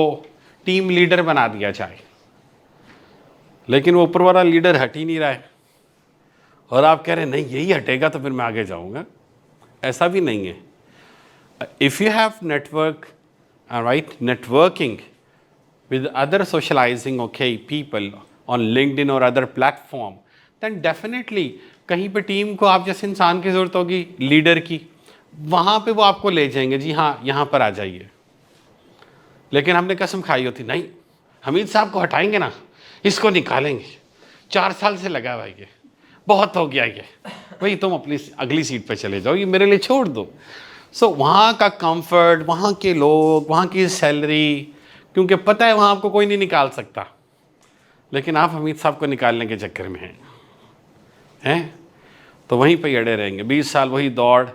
टीम लीडर बना दिया जाए, लेकिन वो ऊपर वाला लीडर हट ही नहीं रहा है, और आप कह रहे हैं नहीं यही हटेगा तो फिर मैं आगे जाऊंगा। ऐसा भी नहीं है। If you have network, right, networking with other socializing okay people on LinkedIn or other platform, then definitely कहीं पे टीम को आप जैसे इंसान की ज़रूरत होगी लीडर की, वहाँ पे वो आपको ले जाएंगे, जी हाँ यहाँ पर आ जाइए। लेकिन हमने कसम खाई होती नहीं हमीद साहब को हटाएंगे ना, इसको निकालेंगे, 4 साल से लगा भाई ये बहुत हो गया, ये भाई तुम अपनी अगली सीट पे चले जाओ, ये मेरे लिए छोड़ दो। सो वहाँ का कंफर्ट, वहाँ के लोग, वहाँ की सैलरी, क्योंकि पता है वहाँ आपको कोई नहीं निकाल सकता, लेकिन आप हमीद साहब को निकालने के चक्कर में हैं, तो वहीं पे अड़े रहेंगे 20 साल, वही दौड़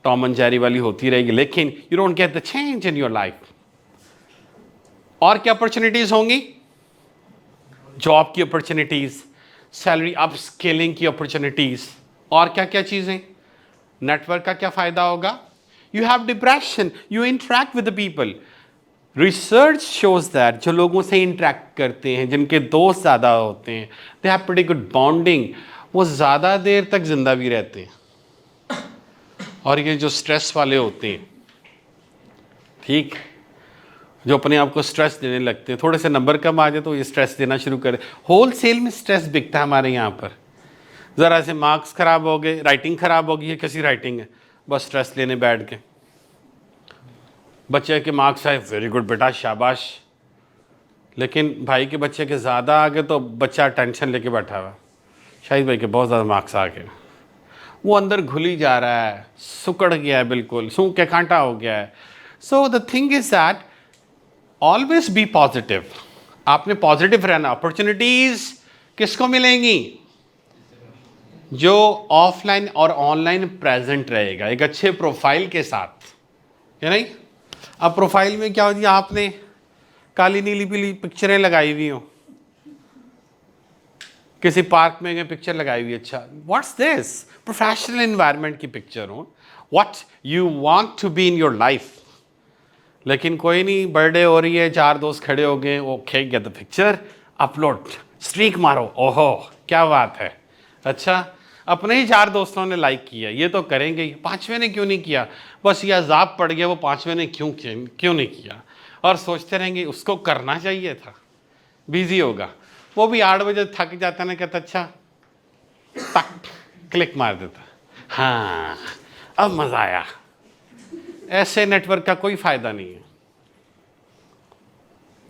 टॉम एंड जेरी वाली होती रहेगी, लेकिन you don't get the change in your life. और क्या अपॉर्चुनिटीज़ होंगी? जॉब की अपॉर्चुनिटीज़, सैलरी अप स्केलिंग की अपॉर्चुनिटीज़, और क्या क्या चीज़ें। नेटवर्क का क्या फ़ायदा होगा? You have depression, you interact with the people. Research shows that जो लोगों से इंटरेक्ट करते हैं, जिनके दोस्त ज़्यादा होते हैं, they have pretty good bonding, वो ज़्यादा देर तक जिंदा भी रहते हैं। और ये जो स्ट्रेस वाले होते हैं, ठीक, जो अपने आप को स्ट्रेस देने लगते हैं, थोड़े से नंबर कम आ जाए तो ये स्ट्रेस देना शुरू करें। होल सेल में स्ट्रेस बिकता है हमारे यहाँ पर। ज़रा से मार्क्स ख़राब हो गए, राइटिंग ख़राब हो गई है, कैसी राइटिंग है, बस स्ट्रेस लेने बैठ के। बच्चे के मार्क्स आए, वेरी गुड बेटा शाबाश, लेकिन भाई के बच्चे के ज़्यादा आ गए तो बच्चा टेंशन लेके बैठा हुआ, शाहिद भाई के बहुत ज़्यादा मार्क्स आ गए, वो अंदर घुली जा रहा है, सुकड़ गया है, बिल्कुल सूख के कांटा हो गया है। सो the thing is that always be positive, आपने पॉजिटिव रहना। अपॉर्चुनिटीज़ किसको मिलेंगी? जो ऑफलाइन और ऑनलाइन प्रेजेंट रहेगा एक अच्छे प्रोफाइल के साथ, है नहीं। अब प्रोफाइल में क्या हो दिया, आपने काली नीली पीली पिक्चरें लगाई हुई हो, किसी पार्क में गए पिक्चर लगाई हुई, अच्छा व्हाट्स दिस, प्रोफेशनल एनवायरनमेंट की पिक्चर हो, what you want to be in your life. लेकिन कोई नहीं, बर्थडे हो रही है, 4 दोस्त खड़े हो गए, okay get the picture, upload, streak मारो, ओहो क्या बात है, अच्छा अपने ही 4 दोस्तों ने लाइक किया, ये तो करेंगे ही, 5वें ने क्यों नहीं किया, बस ये अजाब पड़ गया, वो 5वें ने क्यों नहीं किया, और सोचते रहेंगे उसको करना चाहिए था, बिजी होगा, वो भी 8 बजे थक जाता है ना, कहता अच्छा टक क्लिक मार देता, हाँ अब मज़ा आया। ऐसे नेटवर्क का कोई फायदा नहीं है।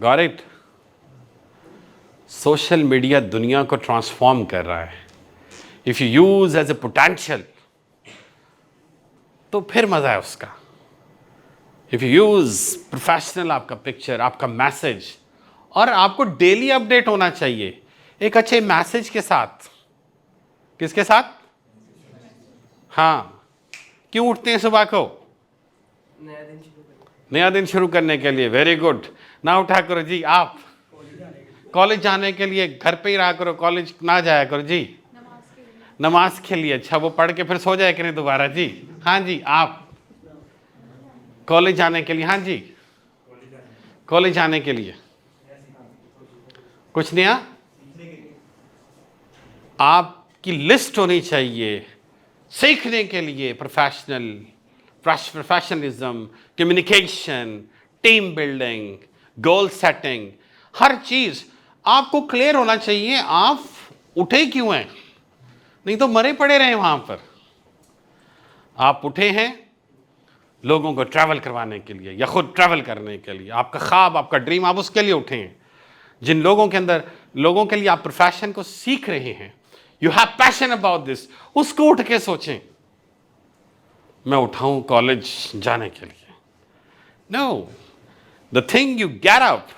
Got it? सोशल मीडिया दुनिया को ट्रांसफॉर्म कर रहा है। If you use as a potential तो फिर मजा है उसका। इफ यू यूज प्रोफेशनल, आपका पिक्चर, आपका मैसेज और आपको डेली अपडेट होना चाहिए एक अच्छे मैसेज के साथ। किसके साथ? हाँ, क्यों उठते हैं सुबह को? नया दिन शुरू करने के लिए। Very good. ना उठा करो जी आप, कॉलेज जाने के लिए घर पे ही रहा करो, कॉलेज ना जाया करो जी। नमाज के लिए। अच्छा, वो पढ़ के फिर सो जाए कि नहीं दोबारा जी? हाँ जी। आप कॉलेज जाने के लिए? हाँ जी, कॉलेज जाने के लिए कुछ नया आपकी लिस्ट होनी चाहिए सीखने के लिए। Professionalism, communication, team building, goal setting, हर चीज आपको क्लियर होना चाहिए। आप उठे क्यों हैं? नहीं तो मरे पड़े रहे वहां पर। आप उठे हैं लोगों को ट्रैवल करवाने के लिए या खुद ट्रैवल करने के लिए। आपका ख्वाब, आपका ड्रीम, आप उसके लिए उठे हैं। जिन लोगों के अंदर, लोगों के लिए आप प्रोफेशन को सीख रहे हैं, you have passion about this, उसको उठ के सोचें मैं उठाऊं कॉलेज जाने के लिए। No, the thing you get up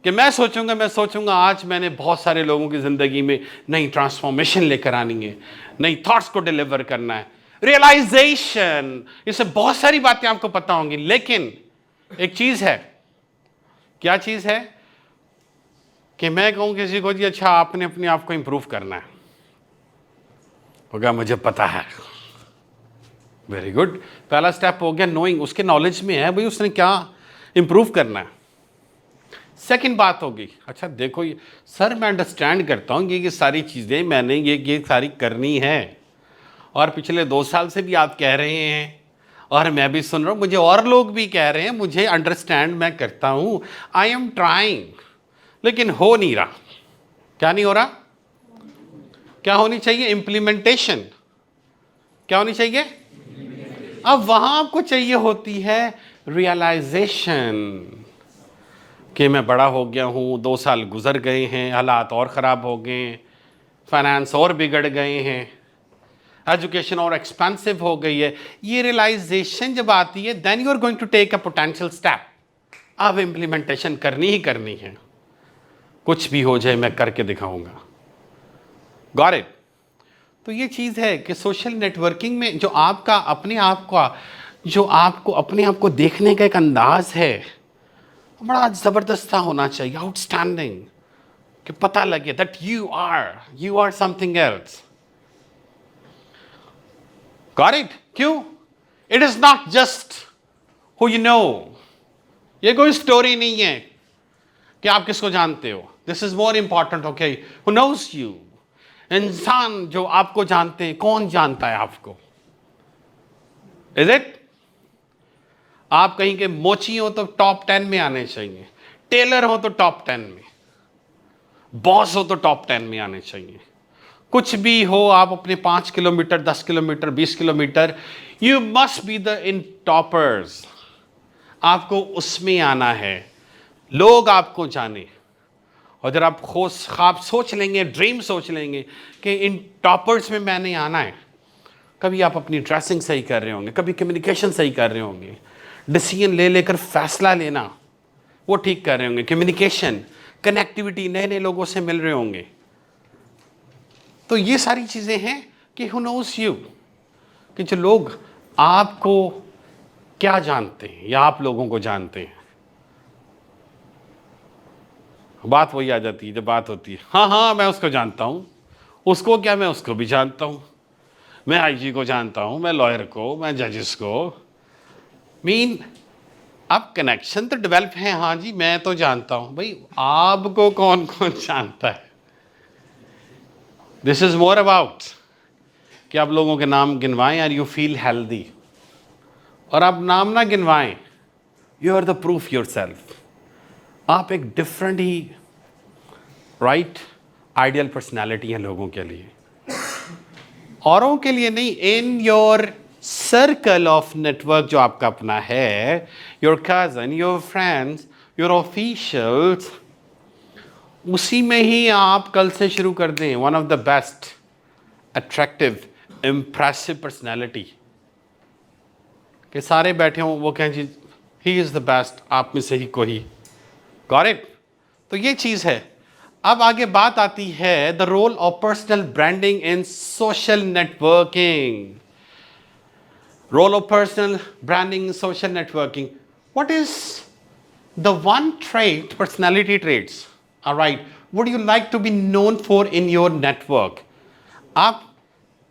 कि मैं सोचूंगा आज मैंने बहुत सारे लोगों की जिंदगी में नई ट्रांसफॉर्मेशन लेकर आनी है, नई थॉट्स को डिलीवर करना है, रियलाइजेशन। इससे बहुत सारी बातें आपको पता होंगी, लेकिन एक चीज है। क्या चीज है? कि मैं कहूं किसी को जी अच्छा आपने अपने आप को इंप्रूव करना है, होगा मुझे पता है। वेरी गुड, पहला स्टेप हो गया नोइंग। उसके नॉलेज में है भाई उसने क्या इंप्रूव करना है। सेकंड बात होगी, अच्छा देखो ये सर मैं अंडरस्टैंड करता हूँ ये सारी चीज़ें मैंने ये सारी करनी है, और पिछले 2 साल से भी आप कह रहे हैं और मैं भी सुन रहा हूँ, मुझे और लोग भी कह रहे हैं, मुझे अंडरस्टैंड मैं करता हूँ, आई एम ट्राइंग, लेकिन हो नहीं रहा। क्या नहीं हो रहा? क्या होनी चाहिए? इम्प्लीमेंटेशन। क्या होनी चाहिए? अब वहां आपको चाहिए होती है रियलाइजेशन कि मैं बड़ा हो गया हूँ, 2 साल गुजर गए हैं, हालात और ख़राब हो गए हैं, फाइनेंस और बिगड़ गए हैं, एजुकेशन और एक्सपेंसिव हो गई है। ये रियलाइजेशन जब आती है, then you are going to take a potential step. अब इम्प्लीमेंटेशन करनी ही करनी है, कुछ भी हो जाए मैं करके दिखाऊंगा। Got it? तो ये चीज़ है कि सोशल नेटवर्किंग में जो आपका अपने आप का, जो आपको अपने आप को देखने का एक अंदाज है, बड़ा ज़बरदस्त होना चाहिए, आउटस्टैंडिंग, कि पता लगे that you are something else. Got it? क्यों? It is not just who you know. ये कोई स्टोरी नहीं है कि आप किसको जानते हो। This is more important, okay, who knows you. इंसान जो आपको जानते हैं, कौन जानता है आपको? Is it? आप कहीं के मोची हो तो टॉप 10 में आने चाहिए, टेलर हो तो टॉप 10 में, बॉस हो तो टॉप 10 में आने चाहिए। कुछ भी हो, आप अपने 5 kilometre, 10 kilometre, 20 kilometre, you must be the in toppers. आपको उसमें आना है, लोग आपको जाने। और जब आप ख्वाब सोच लेंगे, ड्रीम सोच लेंगे कि इन टॉपर्स में मैंने आना है, कभी आप अपनी ड्रेसिंग सही कर रहे होंगे, कभी कम्युनिकेशन सही कर रहे होंगे, डिसीजन लेकर फैसला लेना वो ठीक कर रहे होंगे, कम्युनिकेशन, कनेक्टिविटी, नए नए लोगों से मिल रहे होंगे। तो ये सारी चीज़ें हैं कि हु नोज यू, कि जो लोग आपको क्या जानते हैं या आप लोगों को जानते हैं। बात वही आ जाती है जब बात होती है, हाँ मैं उसको जानता हूँ, उसको क्या, मैं उसको भी जानता हूँ, मैं आईजी को जानता हूँ, मैं लॉयर को, मैं जजेस को। अब कनेक्शन तो डेवलप है, हाँ जी मैं तो जानता हूँ, भाई आपको कौन कौन जानता है? दिस इज मोर अबाउट कि आप लोगों के नाम गिनवाएं और यू फील हेल्दी, और आप नाम ना गिनवाएं, you are the proof yourself. आप एक डिफरेंट ही राइट आइडियल पर्सनैलिटी है लोगों के लिए, औरों के लिए नहीं। In your circle of network जो आपका अपना है, your cousin, your friends, your officials, उसी में ही आप कल से शुरू कर दें one of the best attractive impressive personality, कि सारे बैठे हों वो कहें जी ही इज़ द बेस्ट, आप में से ही कोई। Got it? तो ये चीज़ है। अब आगे बात आती है the role of personal branding in social networking. Role of personal branding in social networking. What is the one trait, personality traits, alright, would you like to be known for in your network? आप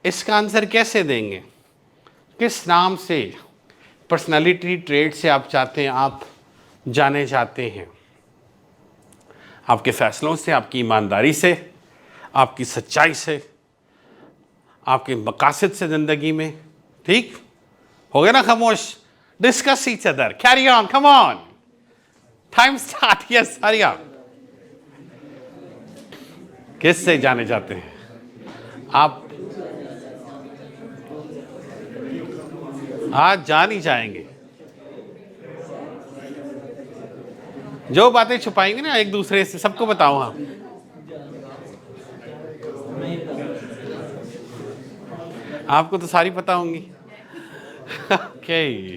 इसका answer कैसे देंगे? किस नाम से, personality trait से आप चाहते हैं आप जाने जाते हैं? आपके फैसलों से, आपकी ईमानदारी से, आपकी सच्चाई से, आपके मकासद से ज़िंदगी में? ठीक हो गया ना खामोश? Discuss each other, carry on, come on, time start, yes, hurry up. किससे जाने जाते हैं आप? आज जान ही जाएंगे। जो बातें छुपाएंगे ना एक दूसरे से, सबको बताओ। हाँ, आपको तो सारी पता होंगी। Okay,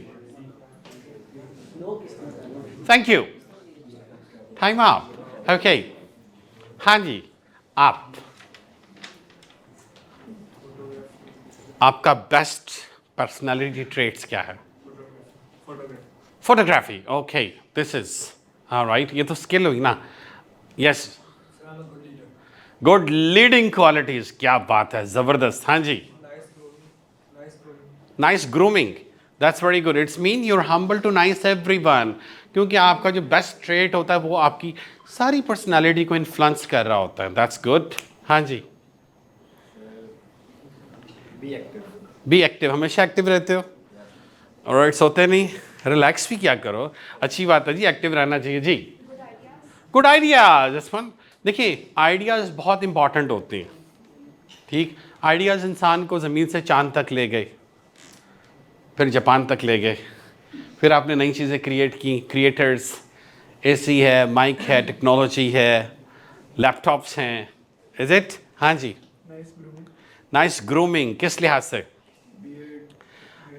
thank you, time up. Okay, हाँ जी, आपका बेस्ट पर्सनालिटी ट्रेट्स क्या है? Photography. Okay, this is right, ये तो स्किल हुई ना। यस, गुड लीडिंग क्वालिटीज, क्या बात है, जबरदस्त। हाँ जी, nice grooming, that's very good. It's mean your humble to nice everyone, क्योंकि आपका जो बेस्ट ट्रेट होता है वो आपकी सारी पर्सनालिटी को इन्फ्लुएंस कर रहा होता है। That's good. हाँ जी, बी एक्टिव, हमेशा एक्टिव रहते हो? ऑलराइट, सोते नहीं, रिलैक्स भी क्या करो, अच्छी बात है जी, एक्टिव रहना चाहिए जी। Good ideas, जसमन। देखिए, आइडियाज़ बहुत इंपॉर्टेंट होते हैं, ठीक। आइडियाज़ इंसान को ज़मीन से चांद तक ले गए, फिर जापान तक ले गए, फिर आपने नई चीज़ें क्रिएट की। क्रिएटर्स, एसी है, माइक है, टेक्नोलॉजी है, लैपटॉप्स हैं, इज इट? हाँ जी, नाइस ग्रूमिंग, किस लिहाज से?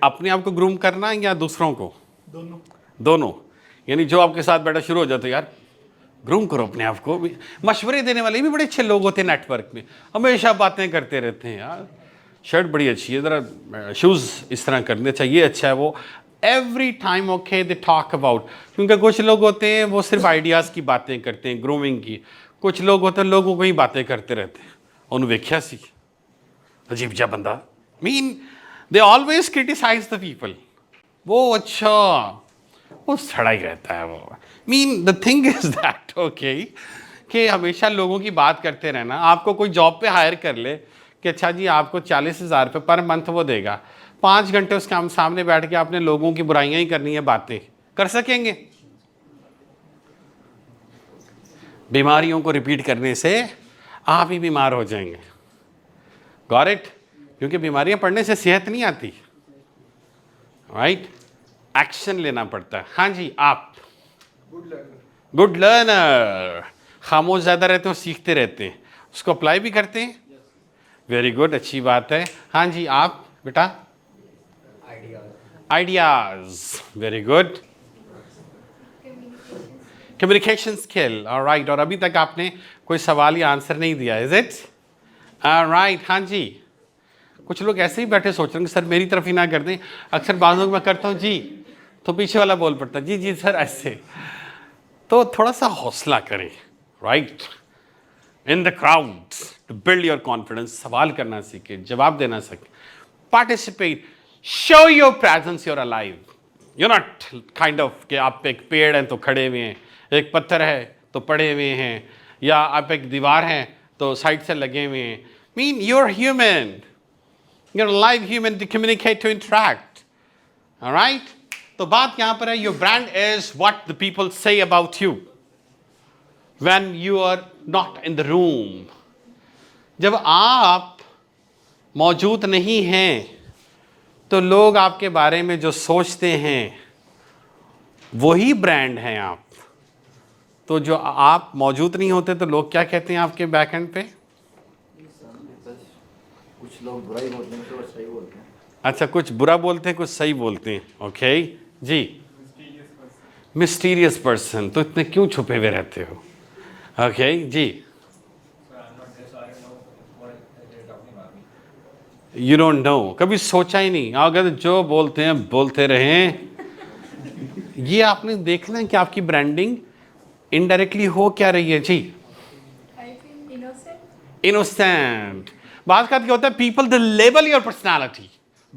अपने आप को ग्रूम करना या दूसरों को? दोनों। यानी जो आपके साथ बैठा शुरू हो जाते, यार ग्रूम करो अपने आप को। मशवरे देने वाले भी बड़े अच्छे लोग होते हैं नेटवर्क में, हमेशा बातें करते रहते हैं, यार शर्ट बड़ी अच्छी है, ज़रा शूज़ इस तरह करने चाहिए, अच्छा है वो। Every time okay they talk about, क्योंकि कुछ लोग होते हैं वो सिर्फ आइडियाज़ की बातें करते हैं, ग्रूमिंग की। कुछ लोग होते हैं लोगों को ही बातें करते रहते हैं। उन्होंने वेख्या सी अजीब जा बंदा, mean they always criticise the people. वो अच्छा, वो सड़ा ही रहता है वो। Mean the thing is that okay, कि हमेशा लोगों की बात करते रहना। आपको कोई जॉब पे हायर कर ले कि अच्छा जी आपको 40,000 रुपये पर मंथ वो देगा, 5 घंटे उसके सामने बैठ के आपने लोगों की बुराइयां ही करनी है, बातें कर सकेंगे? बीमारियों को रिपीट करने से आप ही बीमार हो जाएंगे। Got it? क्योंकि बीमारियां पढ़ने से सेहत नहीं आती, राइट? एक्शन लेना पड़ता है। हाँ जी, आप गुड लर्नर, खामोश ज़्यादा रहते हो, सीखते रहते हैं, उसको अप्लाई भी करते हैं। वेरी गुड, अच्छी बात है। हाँ जी, आप बेटा? Ideas, very good. Communication skill, alright. और अभी तक आपने कोई सवाल या आंसर नहीं दिया, इज इट? ऑलराइट, हाँ जी। कुछ लोग ऐसे ही बैठे सोच रहे हैं सर मेरी तरफ ही ना कर दें। अक्सर बाज़ों मैं करता हूँ जी, तो पीछे वाला बोल पड़ता जी जी सर ऐसे। तो थोड़ा सा हौसला करें, right? In the crowd to build your confidence. सवाल करना सीखे, जवाब देना सीखे, participate, show your presence, you're alive. You not kind of कि आप एक पेड़ हैं तो खड़े हुए हैं, एक पत्थर है तो पड़े हुए हैं, या आप एक दीवार हैं तो साइड से लगे हुए हैं। Mean you're human, you're live human to communicate, to interact, alright? तो बात यहाँ पर है, your brand is what the people say about you when you are not in the room. जब आप मौजूद नहीं हैं तो लोग आपके बारे में जो सोचते हैं वही ब्रांड हैं आप। तो जो आप मौजूद नहीं होते तो लोग क्या कहते हैं आपके बैक एंड पे? कुछ लोग बुरा ही बोलते हैं, कुछ सही बोलते हैं। अच्छा, कुछ बुरा बोलते हैं, कुछ सही बोलते हैं। ओके जी, मिस्टीरियस पर्सन। तो इतने क्यों छुपे हुए रहते हो? ओके जी, So I'm not there, so I don't know what they're talking about me. You don't know, कभी सोचा ही नहीं, अगर जो बोलते हैं बोलते रहें। ये आपने देखना है कि आपकी ब्रांडिंग इनडायरेक्टली हो क्या रही है जी। I feel innocent. इनोसेंट, बात का क्या होता है, people the label your personality,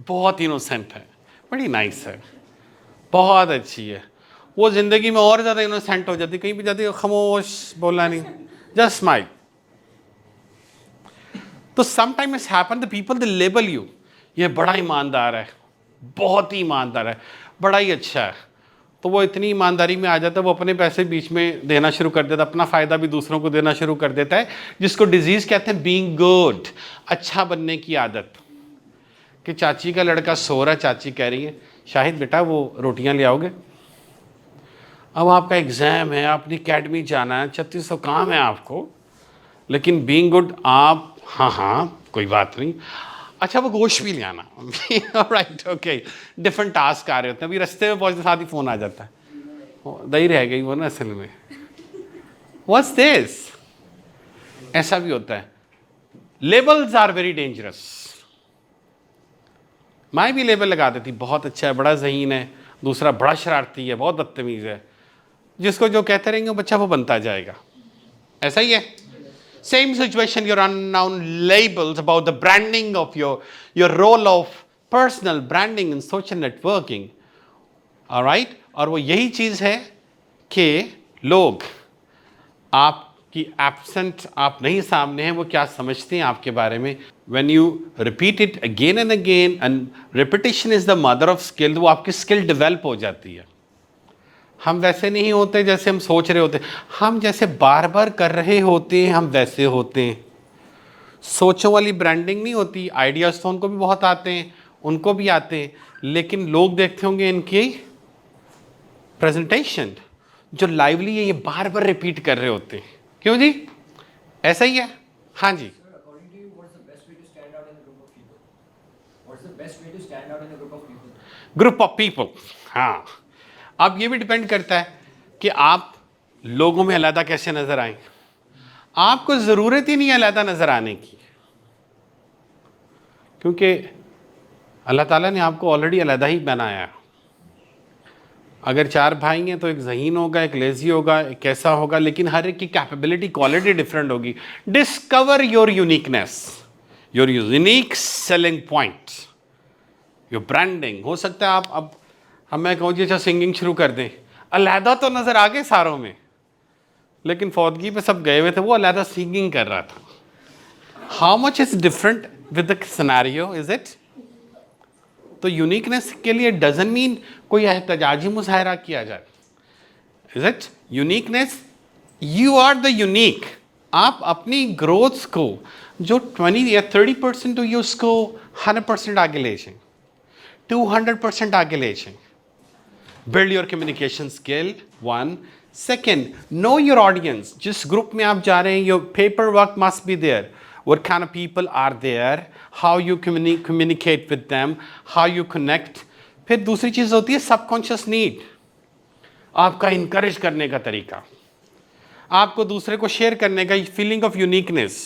बहुत इनोसेंट है, बड़ी नाइस है, बहुत अच्छी है। वो जिंदगी में और ज़्यादा इनोसेंट हो जाती, कहीं भी जाती है खामोश, बोलना नहीं, जस्ट स्माइल। तो sometime it's happen the people the label you, ये बड़ा ईमानदार है, बहुत ही ईमानदार है, बड़ा ही अच्छा है। तो वो इतनी ईमानदारी में आ जाता है, वो अपने पैसे बीच में देना शुरू कर देता है, अपना फ़ायदा भी दूसरों को देना शुरू कर देता है, जिसको डिजीज़ कहते हैं बीइंग गुड, अच्छा बनने की आदत। कि चाची का लड़का सो रहा है, चाची कह रही है शाहिद बेटा वो रोटियां ले आओगे, अब आपका एग्ज़ाम है, आपने अकेडमी जाना है, 3600 काम है आपको, लेकिन बीइंग गुड आप हाँ हाँ कोई बात नहीं, अच्छा वो गोश्त भी ले आना। राइट, ओके, डिफरेंट टास्क आ रहे होते हैं, अभी रास्ते में पहुंचते साथ ही फ़ोन आ जाता है, दही रह गई वो ना असल में, व्हाट्स दिस, ऐसा भी होता है। Labels are very dangerous. मैं भी लेबल लगा देती, बहुत अच्छा है, बड़ा ज़हीन है, दूसरा बड़ा शरारती है, बहुत बदतमीज़ है, जिसको जो कहते रहेंगे वो बच्चा वो बनता जाएगा, ऐसा ही है। Same situation, your unknown labels about the branding of your role of personal branding and social networking, all right? और वो यही चीज़ है कि लोग आपकी एब्सेंट, आप नहीं सामने हैं, वो क्या समझते हैं आपके बारे में। When you repeat it again and again, and repetition is the mother of skill, वो आपकी स्किल डेवलप हो जाती है। हम वैसे नहीं होते जैसे हम सोच रहे होते, हम जैसे बार बार कर रहे होते हैं हम वैसे होते हैं। सोचों वाली ब्रांडिंग नहीं होती, आइडियाज़ तो उनको भी बहुत आते हैं, उनको भी आते हैं, लेकिन लोग देखते होंगे इनकी प्रेजेंटेशन जो लाइवली है, ये बार बार रिपीट कर रहे होते हैं। क्यों जी, ऐसा ही है। हाँ जी, Sir, according to you, what's the best way to stand out in a group of people? What's the best way to stand out in a group of people? Group of people. हाँ, अब ये भी depend करता है कि आप लोगों में अलग कैसे नज़र आए। आपको ज़रूरत ही नहीं है अलग नज़र आने की, क्योंकि अल्लाह ताला ने आपको ऑलरेडी अलग ही बनाया। अगर 4 भाई हैं तो एक ज़हीन होगा, एक लेज़ी होगा, एक कैसा होगा, लेकिन हर एक की कैपेबिलिटी क्वालिटी डिफरेंट होगी। Discover your uniqueness, your unique selling point, your branding. हो सकता है आप अब हम मैं कहूँ जी अच्छा सिंगिंग शुरू कर दें, अलहदा तो नज़र आ गए सारों में, लेकिन फौदगी पे सब गए हुए थे, वो अलहदा सिंगिंग कर रहा था। How much is different with the scenario, is it? तो यूनिकनेस के लिए डजंट मीन कोई एहतजाजी मुजाहरा किया जाए, is it? Uniqueness, you are the unique. आप अपनी ग्रोथ को जो 20 या 30% हो, ये उसको 100% आगे ले जाएं, 200% आगे ले जाएं। Build your communication skill, 1। Second, know your audience. जिस ग्रुप में आप जा रहे हैं, your paper work must be there, what kind of people are there, how you communicate with them, how you connect। फिर दूसरी चीज़ होती है सबकॉन्शियस नीड, आपका इनकरेज करने का तरीका, आपको दूसरे को शेयर करने का फीलिंग ऑफ यूनिकनेस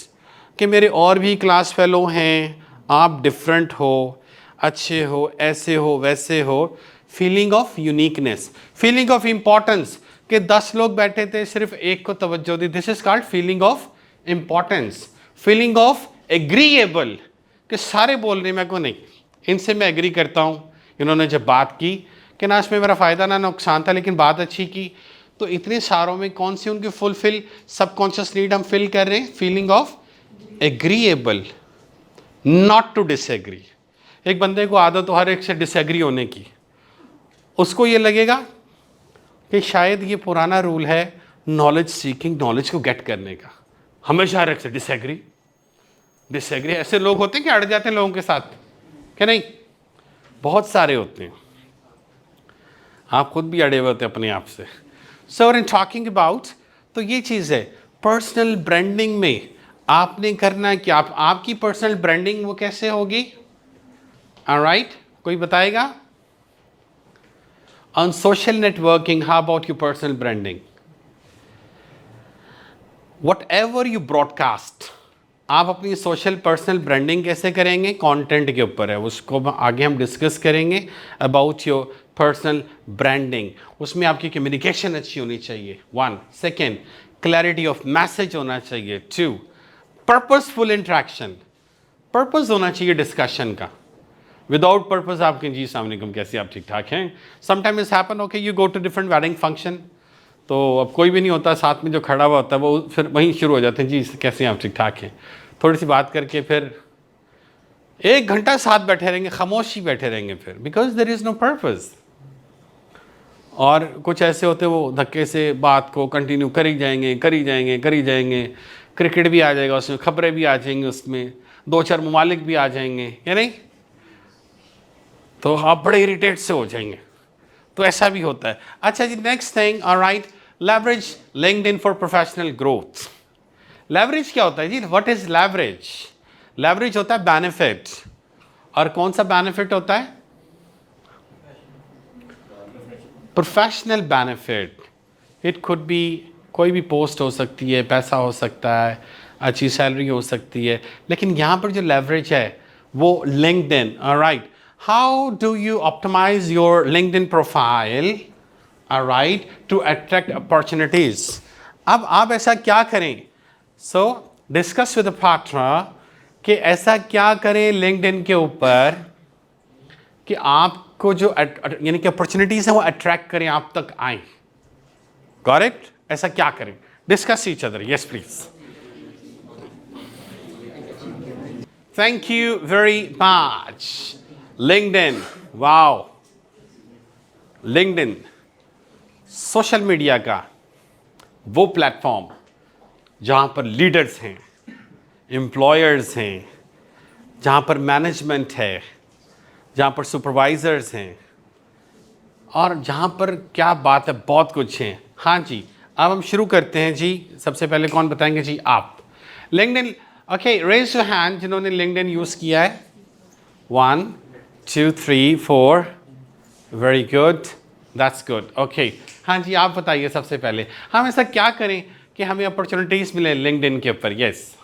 कि मेरे और भी क्लास फेलो हैं, आप डिफरेंट हो, अच्छे हो, ऐसे हो, वैसे हो। Feeling of uniqueness, feeling of importance कि 10 लोग बैठे थे, सिर्फ एक को तवज्जो दी, this is called feeling of importance. Feeling of agreeable कि सारे बोल रहे हैं, मैं को नहीं, इनसे मैं एग्री करता हूँ, इन्होंने जब बात की कि ना इसमें मेरा फ़ायदा ना नुकसान था, लेकिन बात अच्छी की, तो इतने सारों में कौन सी उनकी फुलफिल सबकॉन्शियस नीड हम फिल कर रहे हैं? Feeling of agreeable, not to disagree. एक बंदे को आदत हो हर एक से डिसएग्री होने की, उसको ये लगेगा कि शायद ये पुराना रूल है नॉलेज सीकिंग, नॉलेज को गेट करने का, हमेशा हर एक से डिसएग्री। ऐसे लोग होते हैं कि अड़ जाते हैं लोगों के साथ, क्या नहीं? बहुत सारे होते हैं, आप खुद भी अड़े हुए होते हैं अपने आप से। सो इन टॉकिंग अबाउट, तो ये चीज़ है पर्सनल ब्रांडिंग में आपने करना है कि आपकी पर्सनल ब्रांडिंग वो कैसे होगी? ऑलराइट, कोई बताएगा? On social networking, how about your personal branding? whatever you broadcast, आप अपनी सोशल पर्सनल ब्रांडिंग कैसे करेंगे, कंटेंट के ऊपर है, उसको आगे हम डिस्कस करेंगे अबाउट योर पर्सनल ब्रांडिंग। उसमें आपकी कम्युनिकेशन अच्छी होनी चाहिए, 1। सेकेंड, क्लैरिटी ऑफ मैसेज होना चाहिए, 2। पर्पसफुल इंट्रैक्शन, पर्पस होना चाहिए डिस्कशन का। विदाउट पर्पस आपके जी अस्सलाम कैसे आप ठीक ठाक हैं। Sometime is happen okay you go to different wedding function, तो अब कोई भी नहीं होता, साथ में जो खड़ा हुआ होता है वो फिर वहीं शुरू हो जाते हैं, जी कैसे आप ठीक ठाक हैं, थोड़ी सी बात करके फिर 1 घंटा साथ बैठे रहेंगे, खामोशी बैठे रहेंगे फिर, because there is no purpose. और कुछ ऐसे होते वो धक्के से बात को कंटिन्यू करी जाएंगे करी जाएंगे करी जाएंगे, क्रिकेट भी आ जाएगा उसमें, खबरें भी आ जाएंगी उसमें, 2-4 ममालिक भी आ जाएंगे, या नहीं, तो आप बड़े इरिटेट से हो जाएंगे, तो ऐसा भी होता है। अच्छा जी, next thing, alright, leverage LinkedIn for professional growth. Leverage क्या होता है जी, व्हाट इज लेवरेज? लेवरेज होता है बेनिफिट, और कौन सा बेनिफिट होता है? Professional benefit. It could be कोई भी पोस्ट हो सकती है, पैसा हो सकता है, अच्छी सैलरी हो सकती है, लेकिन यहाँ पर जो लेवरेज है वो LinkedIn. Alright, how do you optimize your LinkedIn profile, all right, to attract opportunities? अब आप ऐसा क्या करें? So discuss with the partner कि ऐसा क्या करें LinkedIn के ऊपर कि आपको जो यानी कि opportunities हैं वो attract करें, आप तक आए। Got it? ऐसा क्या करें? Discuss each other. Yes, please. Thank you very much. LinkedIn, wow, LinkedIn social media का वो प्लेटफॉर्म जहाँ पर लीडर्स हैं, एम्प्लॉयर्स हैं, जहाँ पर मैनेजमेंट है, जहाँ पर सुपरवाइजर्स हैं, और जहाँ पर क्या बात है, बहुत कुछ है। हाँ जी, अब हम शुरू करते हैं जी। सबसे पहले कौन बताएंगे जी? आप। LinkedIn, okay, raise your hand जिन्होंने LinkedIn यूज़ किया है। 1 2 3 4, very good, that's good, okay. हाँ जी, आप बताइए सबसे पहले हम ऐसा क्या करें कि हमें अपॉर्चुनिटीज़ मिले LinkedIn के ऊपर? यस,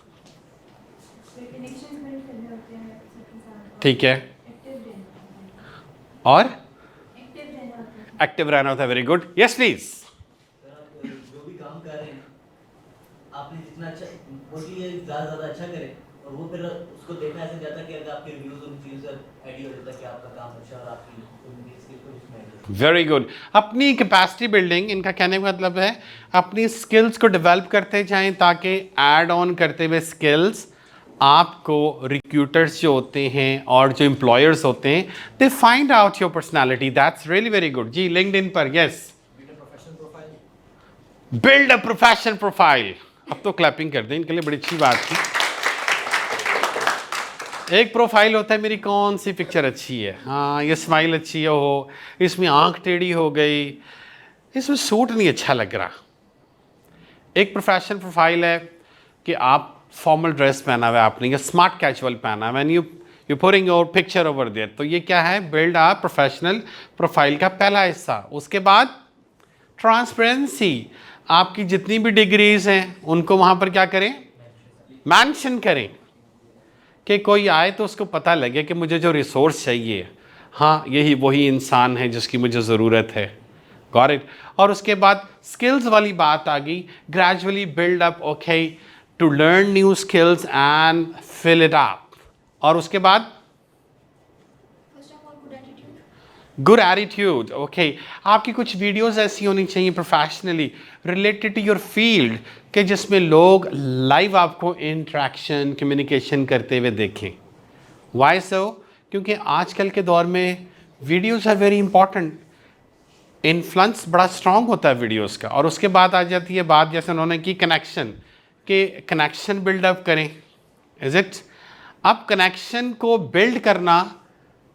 कनेक्शन बिल्ड करने होते हैं सबके साथ, ठीक है, एक्टिव रहना, और एक्टिव रहना होता है। एक्टिव रहना होता है, very good, yes please. Sir, आप जो भी काम कर रहे हैं, आपने जितना अच्छा मोस्टली ज़्यादा अच्छा करें, और वो फिर उसको देखा ऐसे जाता कि अगर आपके रिव्यूज उन चीज़ों से आइडिया हो जाता कि आपका काम अच्छा और आपकी स्किल को जिसमें वेरी गुड। अपनी कैपेसिटी बिल्डिंग, इनका कहने का मतलब है अपनी स्किल्स को डेवलप करते जाएं, ताकि ऐड ऑन करते हुए स्किल्स आपको रिक्रूटर्स जो होते हैं और जो एम्प्लॉयर्स होते हैं, they find out your personality. That's really very good जी। लिंक्डइन पर yes, build a professional profile. अब तो क्लैपिंग कर दें इनके लिए, बड़ी अच्छी बात थी। एक प्रोफाइल होता है मेरी कौन सी पिक्चर अच्छी है, हाँ ये स्माइल अच्छी हो, इसमें आंख टेढ़ी हो गई, इसमें सूट नहीं अच्छा लग रहा। एक प्रोफेशनल प्रोफाइल है कि आप फॉर्मल ड्रेस पहना हुआ है आपने, या स्मार्ट कैजुअल पहना हुआ है, you putting your picture over there, तो ये क्या है? बिल्ड अ प्रोफेशनल प्रोफाइल का पहला हिस्सा। उसके बाद ट्रांसपेरेंसी, आपकी जितनी भी डिग्रीज हैं उनको वहाँ पर क्या करें? मेंशन करें, कि कोई आए तो उसको पता लगे कि मुझे जो रिसोर्स चाहिए, हाँ यही वही इंसान है जिसकी मुझे ज़रूरत है। Got it. और उसके बाद स्किल्स वाली बात आ गई, gradually build up, okay, to learn new skills and fill it up. और उसके बाद first of all good attitude, good attitude, okay. आपकी कुछ वीडियोस ऐसी होनी चाहिए professionally related to your field, कि जिसमें लोग लाइव आपको इंटरेक्शन कम्युनिकेशन करते हुए देखें। Why so? क्योंकि आजकल के दौर में videos are very important, influence बड़ा स्ट्रांग होता है वीडियोस का। और उसके बाद आ जाती है बात, जैसे उन्होंने की कनेक्शन, कि कनेक्शन बिल्डअप करें, इज इट? अब कनेक्शन को बिल्ड करना,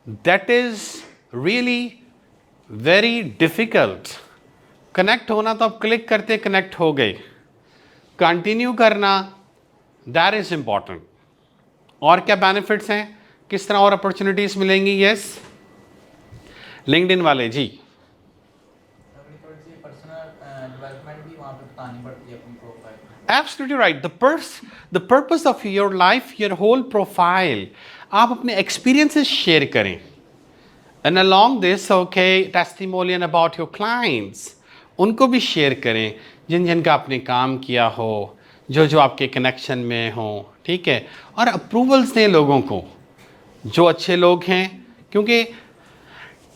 that is really very difficult. Connect होना तो आप क्लिक करते कनेक्ट हो गए, कंटिन्यू करना दैट इज़ इम्पॉर्टेंट। और क्या बेनिफिट्स हैं, किस तरह और अपॉर्चुनिटीज़ मिलेंगी? यस, लिंक्डइन वाले जी। थोड़ी सी पर्सनल डेवलपमेंट भी वहाँ पे बतानी पड़ती है अपनी प्रोफाइल में। Absolutely right. The purpose of your life, your whole profile, आप अपने experiences share करें. And along this, okay, testimonial about your clients, उनको भी share करें जिन जिनका आपने काम किया हो, जो जो आपके कनेक्शन में हो, ठीक है. और अप्रूवल्स दें लोगों को, जो अच्छे लोग हैं, क्योंकि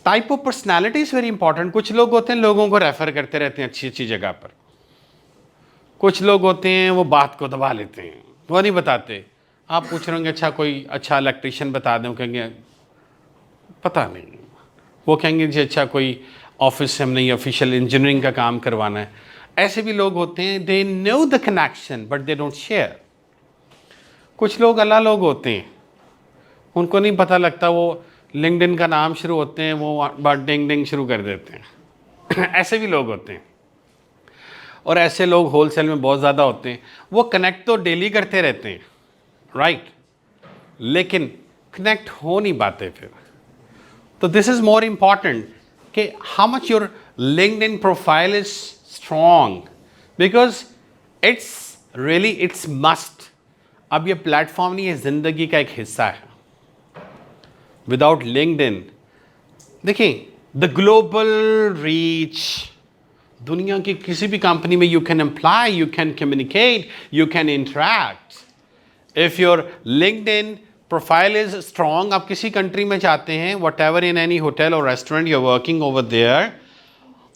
type of personality is very important. कुछ लोग होते हैं लोगों को रेफ़र करते रहते हैं अच्छी अच्छी जगह पर. कुछ लोग होते हैं वो बात को दबा लेते हैं, वो नहीं बताते. आप पूछ रहे होंगे अच्छा कोई अच्छा इलेक्ट्रीशियन बता दें, कहेंगे पता नहीं. वो कहेंगे जी अच्छा कोई ऑफिस से हमने ऑफिशियल इंजीनियरिंग का काम करवाना है. ऐसे भी लोग होते हैं, they know the connection but they don't share. कुछ लोग अल्लाह लोग होते हैं, उनको नहीं पता लगता, वो लिंक्डइन का नाम शुरू होते हैं, वो बात डिंग डिंग शुरू कर देते हैं. ऐसे भी लोग होते हैं. और ऐसे लोग होलसेल में बहुत ज़्यादा होते हैं. वो कनेक्ट तो डेली करते रहते हैं, राइट, लेकिन कनेक्ट हो नहीं पाते फिर. तो दिस इज़ मोर इम्पॉर्टेंट कि how much your LinkedIn profile is strong, because it's really it's must. अब ये प्लेटफॉर्म नहीं है, ज़िंदगी का एक हिस्सा है. विदाउट लिंक्डइन, देखिए द ग्लोबल रीच, दुनिया की किसी भी कंपनी में you can employ, you can communicate, you can interact. If your LinkedIn profile is strong, आप किसी कंट्री में जाते हैं, whatever in any hotel और restaurant you are working over there,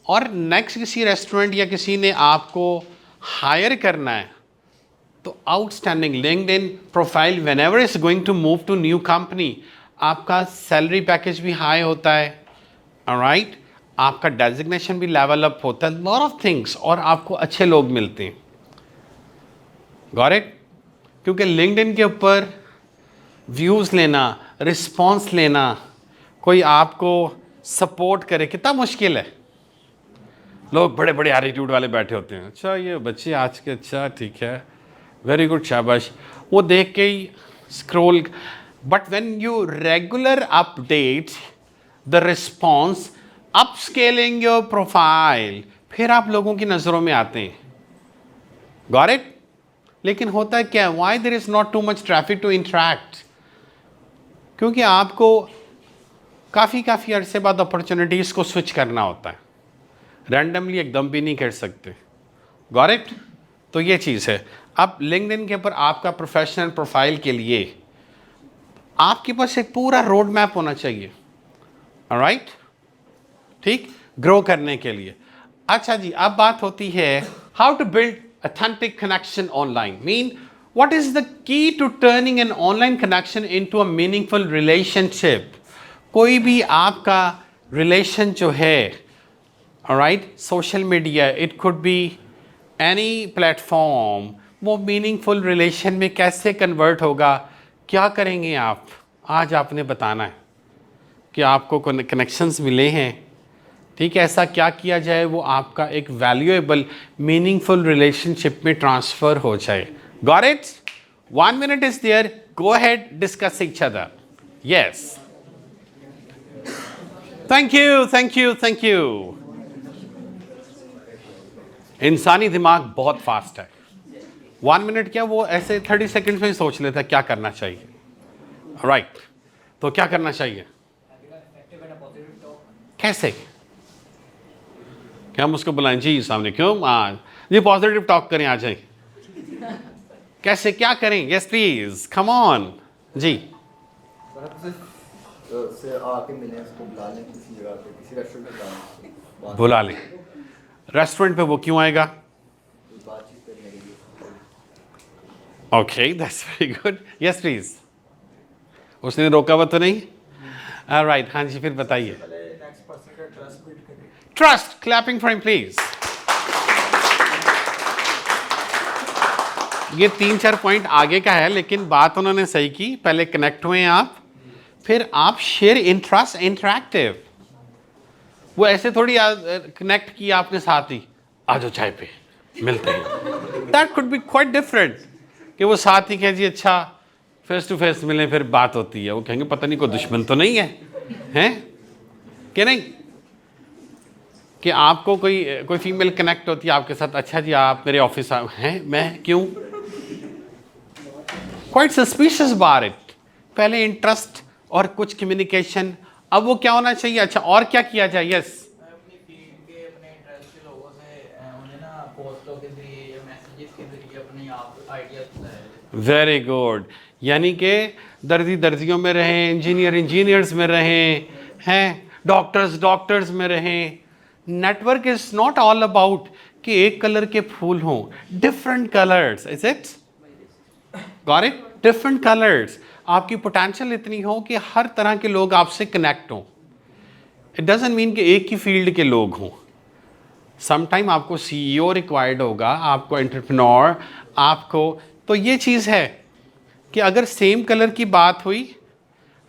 और नेक्स्ट किसी रेस्टोरेंट या किसी ने आपको हायर करना है, तो outstanding LinkedIn profile whenever is going to move to new company, आपका सैलरी पैकेज भी हाई होता है, ऑलराइट, आपका डेजिग्नेशन भी लेवल अप होता है, लॉट ऑफ थिंग्स, और आपको अच्छे लोग मिलते हैं. Got it? क्योंकि लिंक्डइन के ऊपर व्यूज़ लेना, रिस्पॉन्स लेना, कोई आपको सपोर्ट करे कितना मुश्किल है. लोग बड़े बड़े एटीट्यूड वाले बैठे होते हैं, अच्छा ये बच्चे आज के, अच्छा ठीक है, वेरी गुड, शाबाश, वो देख के ही scroll. But when you regular update the response, upscaling your profile, फिर आप लोगों की नज़रों में आते हैं. Got it? लेकिन होता है क्या, why there is not too much traffic to interact? क्योंकि आपको काफ़ी अरसे बाद अपॉर्चुनिटीज़ को स्विच करना होता है, रैंडमली एकदम भी नहीं कर सकते. Got it? तो ये चीज़ है. अब लिंक्डइन के ऊपर आपका प्रोफेशनल प्रोफाइल के लिए आपके पास एक पूरा रोड मैप होना चाहिए, ऑलराइट, ठीक, ग्रो करने के लिए. अच्छा जी, अब बात होती है how to build authentic connection online. Mean, what is the key to turning an online connection into a meaningful relationship? कोई भी आपका रिलेशन जो है, alright, social media, it could be any platform, वो मीनिंगफुल रिलेशन में कैसे convert होगा, क्या करेंगे आप? आज आपने बताना है कि आपको कनेक्शंस मिले हैं, ठीक है, ऐसा क्या किया जाए वो आपका एक वैल्यूएबल मीनिंगफुल रिलेशनशिप में ट्रांसफ़र हो जाए. Got it? 1 minute is there, go ahead, discuss each other. Yes, thank you, thank you, thank you. इंसानी दिमाग बहुत फास्ट है. 1 minute क्या, वो ऐसे 30 seconds में ही सोच लेता है क्या करना चाहिए, राइट. तो क्या करना चाहिए, कैसे, क्या हम उसको बुलाएं जी सामने, क्यों जी पॉजिटिव टॉक करें, आ जाए, कैसे क्या करें? यस प्लीज, कम ऑन जी. से आके मिलें, उसको बुला लें किसी जगह पे, किसी रेस्टोरेंट में बुला लें. रेस्टोरेंट पे वो क्यों आएगा? बातचीत करने के लिए. Okay, that's very good. Yes please. उसने रोका हुआ तो नहीं? राइट, हाँ जी, फिर बताइए. Trust, clapping for him please. ये 3-4 पॉइंट आगे का है, लेकिन बात उन्होंने सही की. पहले कनेक्ट हुए आप, फिर आप शेयर इंटरेस्ट, इंटरैक्टिव. वो ऐसे थोड़ी कनेक्ट किया आपने साथ ही, आ जाओ चाय पे मिलते हैं. That could be quite different कि वो साथ ही कहे जी अच्छा फेस टू फेस मिलें, फिर बात होती है, वो कहेंगे पता नहीं कोई दुश्मन तो नहीं है, हैं कि नहीं. कि आपको कोई फीमेल कनेक्ट होती है आपके साथ, अच्छा जी आप मेरे ऑफिस हैं, मैं क्यों, क्वाइट सस्पिशियस अबाउट इट। पहले इंटरेस्ट और कुछ कम्युनिकेशन, अब वो क्या होना चाहिए, अच्छा और क्या किया जाए, यस अपनी फील्ड के अपने इंटरेस्ट के लोगों से उन्हें ना पोस्टों के जरिए या मैसेजेस के जरिए अपने आप आइडियाज बताए। वेरी गुड, यानी कि दर्जियों में रहें, इंजीनियर्स में रहें, हैं डॉक्टर्स में रहें। Network is not all about कि एक कलर के फूल हों, different colours, is it got it, different colours. आपकी पोटेंशियल इतनी हो कि हर तरह के लोग आपसे कनेक्ट हों। इट डजंट मीन कि एक ही फील्ड के लोग हों। समटाइम आपको सीईओ रिक्वायर्ड होगा, आपको एंटरप्रेन्योर, आपको, तो ये चीज़ है कि अगर सेम कलर की बात हुई,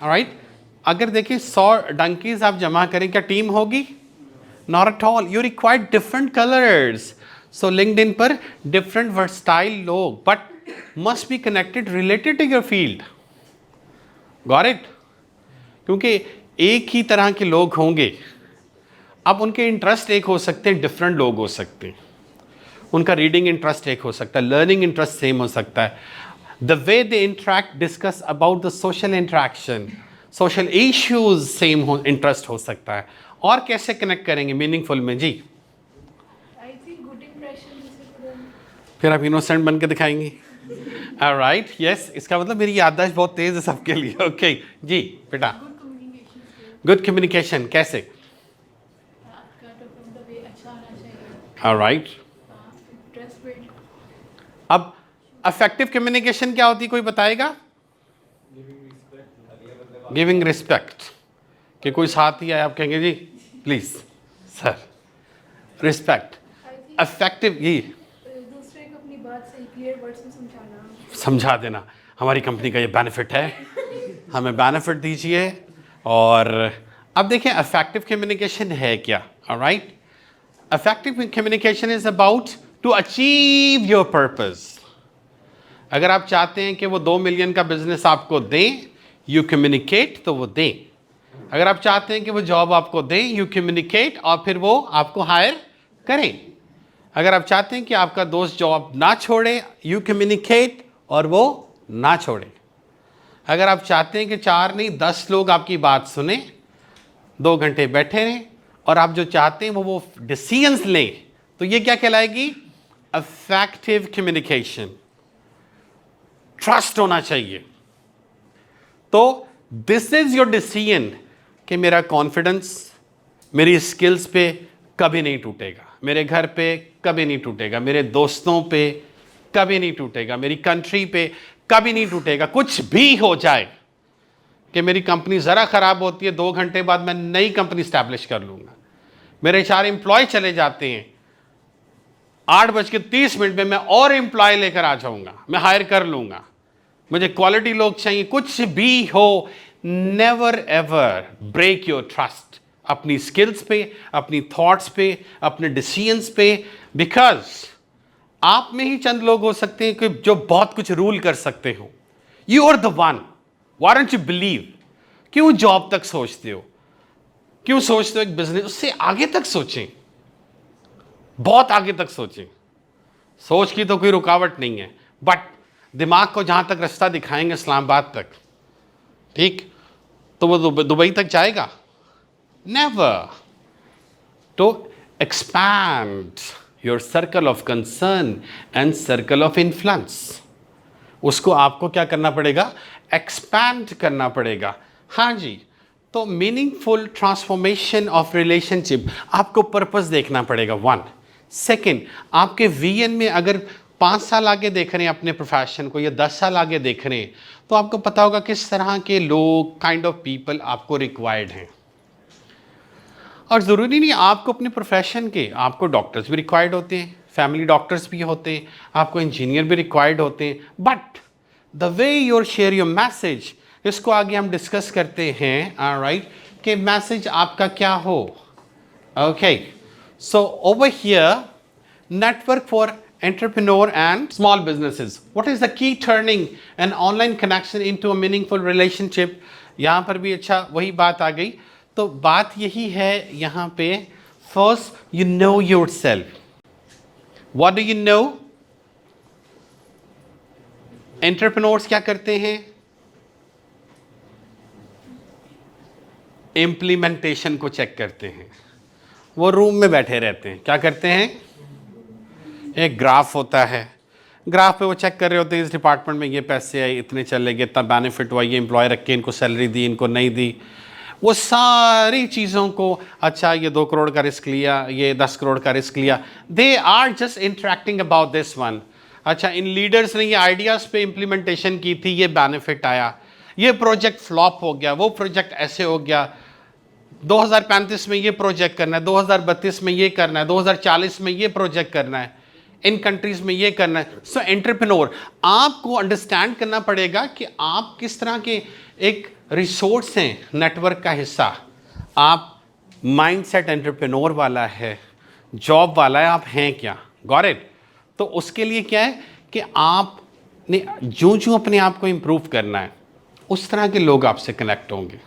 राइट, अगर देखिए 100 डंकीज आप जमा करें, क्या टीम होगी? Not at all, you require different colours. So LinkedIn पर डिफरेंट वर्सटाइल लोग, but must be connected related to your field, got it, क्योंकि एक ही तरह के लोग होंगे। अब उनके इंटरेस्ट एक हो सकते हैं, डिफरेंट लोग हो सकते हैं, उनका रीडिंग इंटरेस्ट एक हो सकता है, लर्निंग इंटरेस्ट सेम हो सकता है। The way they interact, discuss about the social interaction, social issues same हो, इंटरेस्ट हो सकता है। और कैसे कनेक्ट करेंगे मीनिंगफुल में जी? I think good impression जैसे पूरा फिर आप इनोसेंट बन के दिखाएंगी, राइट, यस, इसका मतलब मेरी याददाश्त बहुत तेज है सबके लिए। ओके जी बेटा, good communication skills, good communication कैसे, आपका तो from the way अच्छा होना चाहिए, राइट। trust build, अब अफेक्टिव कम्युनिकेशन क्या होती है, कोई बताएगा? गिविंग रिस्पेक्ट, कि कोई साथ ही आए, आप कहेंगे जी please sir, respect, I think affective, ये दूसरे को अपनी बात सही क्लियर वर्ड्स में समझाना, समझा देना, हमारी कंपनी का ये बेनिफिट है, हमें बेनिफिट दीजिए। और अब देखें अफेक्टिव कम्युनिकेशन है क्या, alright. Effective communication is about to achieve your purpose. अगर आप चाहते हैं कि वो 2 मिलियन का बिजनेस आपको दें, यू कम्युनिकेट तो वो दें। अगर आप चाहते हैं कि वो जॉब आपको दें, यू कम्युनिकेट और फिर वो आपको हायर करें। अगर आप चाहते हैं कि आपका दोस्त जॉब ना छोड़े, यू कम्युनिकेट और वो ना छोड़े। अगर आप चाहते हैं कि 4 नहीं 10 लोग आपकी बात सुने, 2 घंटे बैठे रहें और आप जो चाहते हैं वो डिसीजंस लें, तो ये क्या कहलाएगी? Affective communication. ट्रस्ट होना चाहिए। तो दिस इज योर डिसीजन कि मेरा कॉन्फिडेंस मेरी स्किल्स पे कभी नहीं टूटेगा, मेरे घर पे कभी नहीं टूटेगा, मेरे दोस्तों पे कभी नहीं टूटेगा, मेरी कंट्री पे कभी नहीं टूटेगा। कुछ भी हो जाए कि मेरी कंपनी ज़रा ख़राब होती है, 2 घंटे बाद मैं नई कंपनी स्टैब्लिश कर लूँगा। मेरे 4 एम्प्लॉय चले जाते हैं, 8:30 में मैं और एम्प्लॉय लेकर आ जाऊँगा, मैं हायर कर लूँगा, मुझे क्वालिटी लोग चाहिए। कुछ भी हो, never ever break your trust अपनी स्किल्स पे, अपनी थॉट्स पे, अपने डिसीजंस पे, बिकॉज आप में ही चंद लोग हो सकते हैं कि जो बहुत कुछ रूल कर सकते हो। You are the one, why don't you believe? क्यों जॉब तक सोचते हो, क्यों सोचते हो एक बिजनेस? उससे आगे तक सोचें, बहुत आगे तक सोचें। सोच की तो कोई रुकावट नहीं है, बट दिमाग को जहां तक रास्ता दिखाएंगे इस्लामाबाद तक, ठीक, तो वो दुबई तक जाएगा? नेवर। तो expand your circle of concern and circle of influence, उसको आपको क्या करना पड़ेगा? एक्सपैंड करना पड़ेगा। हाँ जी, तो मीनिंगफुल ट्रांसफॉर्मेशन ऑफ रिलेशनशिप, आपको पर्पस देखना पड़ेगा 1। सेकेंड, आपके विजन में अगर 5 साल आगे देख रहे हैं अपने प्रोफेशन को या 10 साल आगे देख रहे हैं, तो आपको पता होगा किस तरह के लोग, काइंड ऑफ पीपल आपको रिक्वायर्ड हैं। और ज़रूरी नहीं आपको अपने प्रोफेशन के, आपको डॉक्टर्स भी रिक्वायर्ड होते हैं, फैमिली डॉक्टर्स भी होते हैं, आपको इंजीनियर भी रिक्वायर्ड होते हैं, but the way your share your message, इसको आगे हम डिस्कस करते हैं, राइट, कि मैसेज आपका क्या हो। Okay, so over here, network for entrepreneur and small businesses. What is the key turning an online connection into a meaningful relationship? यहाँ पर भी अच्छा वही बात आ गई। तो बात यही है यहाँ पे First, you know yourself. What do you know? Entrepreneurs क्या करते हैं? Implementation को चेक करते हैं. वो रूम में बैठे रहते हैं. क्या करते हैं? एक ग्राफ होता है. ग्राफ पे वो चेक कर रहे होते हैं इस डिपार्टमेंट में ये पैसे आए, इतने चले गए, इतना बेनिफिट हुआ, ये एम्प्लॉय रख के इनको सैलरी दी, इनको नहीं दी. वो सारी चीज़ों को, अच्छा ये 2 करोड़ का रिस्क लिया, ये 10 करोड़ का रिस्क लिया. They are just interacting about this one. अच्छा इन लीडर्स ने ये आइडियाज़ पे इम्प्लीमेंटेशन की थी, ये बेनिफिट आया, ये प्रोजेक्ट फ्लॉप हो गया, वो प्रोजेक्ट ऐसे हो गया, 2035 में ये प्रोजेक्ट करना है, 2032 में ये करना है, 2040 में ये प्रोजेक्ट करना है, इन कंट्रीज में ये करना है. सो एंटरप्रेन्योर, आपको अंडरस्टैंड करना पड़ेगा कि आप किस तरह के एक रिसोर्स हैं, नेटवर्क का हिस्सा. आप माइंडसेट एंटरप्रेन्योर वाला है, जॉब वाला है, आप हैं क्या? Got it? तो उसके लिए क्या है कि आपने जो अपने आप को इम्प्रूव करना है, उस तरह के लोग आपसे कनेक्ट होंगे.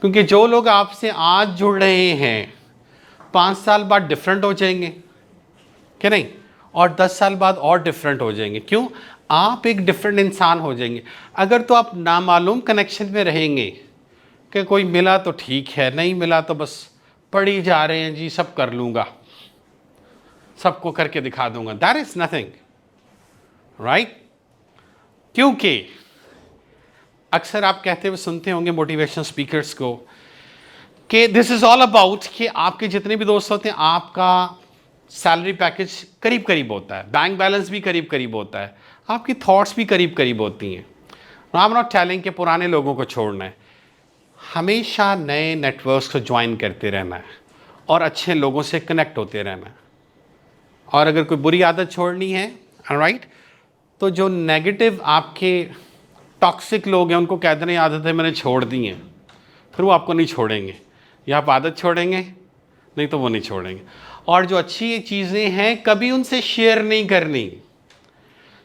क्योंकि जो लोग आपसे आज जुड़ रहे हैं 5 साल बाद डिफरेंट हो जाएंगे, क्या नहीं? और 10 साल बाद और डिफरेंट हो जाएंगे. क्यों? आप एक डिफरेंट इंसान हो जाएंगे. अगर तो आप नामालूम कनेक्शन में रहेंगे कि कोई मिला तो ठीक है, नहीं मिला तो बस पढ़ी जा रहे हैं जी, सब कर लूँगा, सबको करके दिखा दूंगा, दैट इज नथिंग, राइट? क्योंकि अक्सर आप कहते हुए सुनते होंगे मोटिवेशन स्पीकर्स को कि दिस इज ऑल अबाउट कि आपके जितने भी दोस्त होते हैं, आपका सैलरी पैकेज करीब करीब होता है, बैंक बैलेंस भी करीब करीब होता है, आपकी थॉट्स भी करीब करीब होती हैं. आई एम नॉट टेलिंग कि पुराने लोगों को छोड़ना है, हमेशा नए नेटवर्क्स को ज्वाइन करते रहना है और अच्छे लोगों से कनेक्ट होते रहना है. और अगर कोई बुरी आदत छोड़नी है, राइट, तो जो नेगेटिव आपके टॉक्सिक लोग हैं उनको कह देना ये आदतें मैंने छोड़ दी हैं, फिर वो आपको नहीं छोड़ेंगे. या आप आदत छोड़ेंगे, नहीं तो वो नहीं छोड़ेंगे. और जो अच्छी चीज़ें हैं कभी उनसे शेयर नहीं करनी,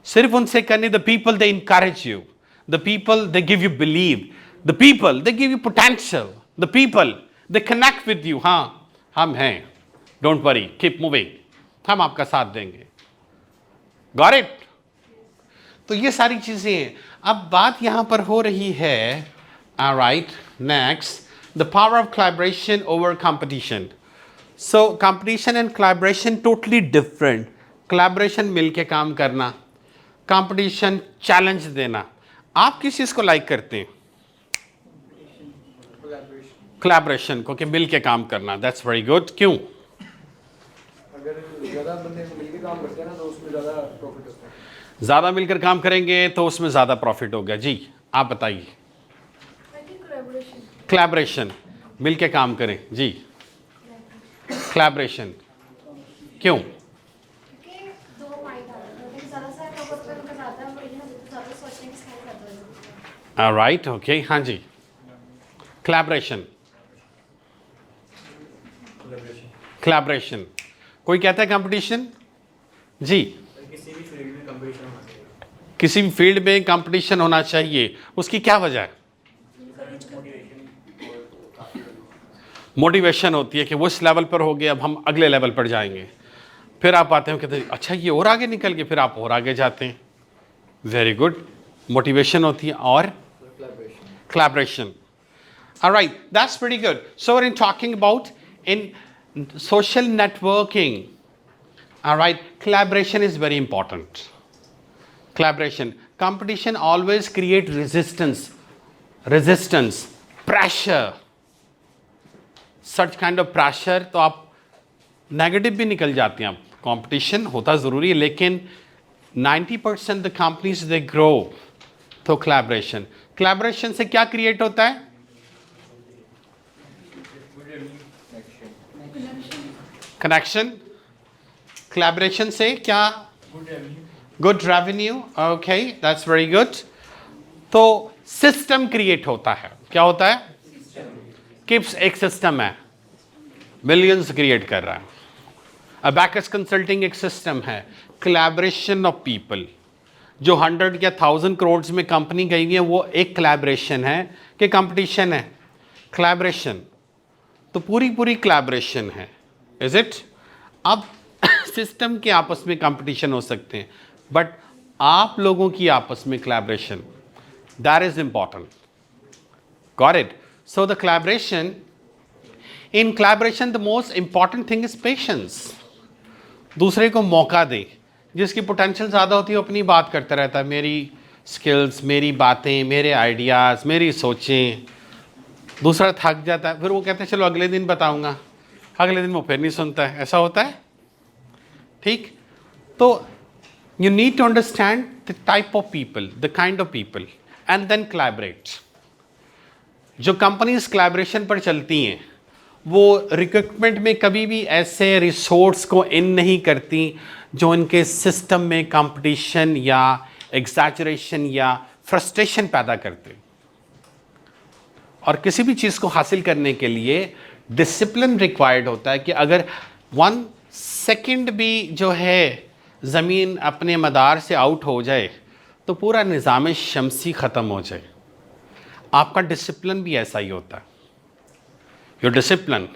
सिर्फ उनसे करनी. The people they encourage you, the people they give you believe, the people they give you potential, the people they connect with you. हाँ हम हैं, डोंट वरी, कीप मूविंग, हम आपका साथ देंगे. Got it? तो ये सारी चीज़ें हैं. अब बात यहाँ पर हो रही है, right, next, the power of collaboration over competition. So competition and collaboration totally different. Collaboration मिल के काम करना, कंपटीशन चैलेंज देना. आप किस चीज़ को लाइक करते हैं? कोलैबोरेशन को, कि मिल के काम करना. That's very good. क्यों? अगर ज़्यादा बंदे मिलकर काम करते हैं ना तो उसमें ज़्यादा प्रॉफिट होता है. ज़्यादा मिलकर काम करेंगे तो उसमें ज़्यादा प्रॉफिट होगा. जी आप बताइए. कोलैबोरेशन, मिल के काम करें. जी कोलैबोरेशन क्यों? राइट, ओके, हाँ जी. Collaboration, collaboration. कोई कहता है कंपटीशन? जी किसी भी फील्ड में कंपटीशन होना चाहिए. किसी भी फील्ड में कंपटीशन होना चाहिए. उसकी क्या वजह है? मोटिवेशन होती है कि वो इस लेवल पर हो गए, अब हम अगले लेवल पर जाएंगे. फिर आप आते हैं, कहते हैं अच्छा ये और आगे निकल गए, फिर आप और आगे जाते हैं. वेरी गुड, मोटिवेशन होती है. और collaboration. All right, that's pretty good. So we're talking about in social networking. All right, collaboration is very important. Collaboration. Competition always create resistance, pressure. Such kind of pressure, तो आप negative भी निकल जाते हैं. आप कंपटीशन होता ज़रूरी है, लेकिन 90% द कंपनीज दे ग्रो तो कोलैबोरेशन. कोलैबोरेशन से क्या क्रिएट होता है? कनेक्शन. कोलैबोरेशन से क्या? Good revenue. Okay, that's very good. तो सिस्टम क्रिएट होता है. क्या होता है? किप्स एक सिस्टम है, मिलियंस क्रिएट कर रहा है. अबैकस कंसल्टिंग एक सिस्टम है. कोलैबोरेशन ऑफ पीपल, जो 100 या 1000 करोड़ में कंपनी गई हुई है, वो एक कोलैबोरेशन है कि कंपटीशन है? कोलैबोरेशन. तो पूरी कोलैबोरेशन है. Is it? अब सिस्टम के आपस में कंपटीशन हो सकते हैं, बट आप लोगों की आपस में collaboration, that is important. Got it? So the collaboration, in collaboration the most important thing is patience. दूसरे को मौका दे. जिसकी पोटेंशियल ज़्यादा होती है वो अपनी बात करता रहता है, मेरी स्किल्स, मेरी बातें, मेरे आइडियाज़, मेरी सोचें. दूसरा थक जाता है, फिर वो कहते हैं चलो अगले दिन बताऊंगा. अगले दिन वो फिर नहीं सुनता है. ऐसा होता है. ठीक? तो you need to understand the type of people, the kind of people, and then collaborate. जो कंपनीज कोलैबोरेशन पर चलती हैं वो रिक्रूटमेंट में कभी भी ऐसे रिसोर्स को इन नहीं करती जो इनके सिस्टम में कंपटीशन या एग्जैजरेशन या फ्रस्ट्रेशन पैदा करते. और किसी भी चीज़ को हासिल करने के लिए डिसिप्लिन रिक्वायर्ड होता है कि अगर 1 सेकंड भी जो है ज़मीन अपने मदार से आउट हो जाए तो पूरा निज़ाम शमसी ख़त्म हो जाए. आपका डिसिप्लिन भी ऐसा ही होता है. योर डिसिप्लिन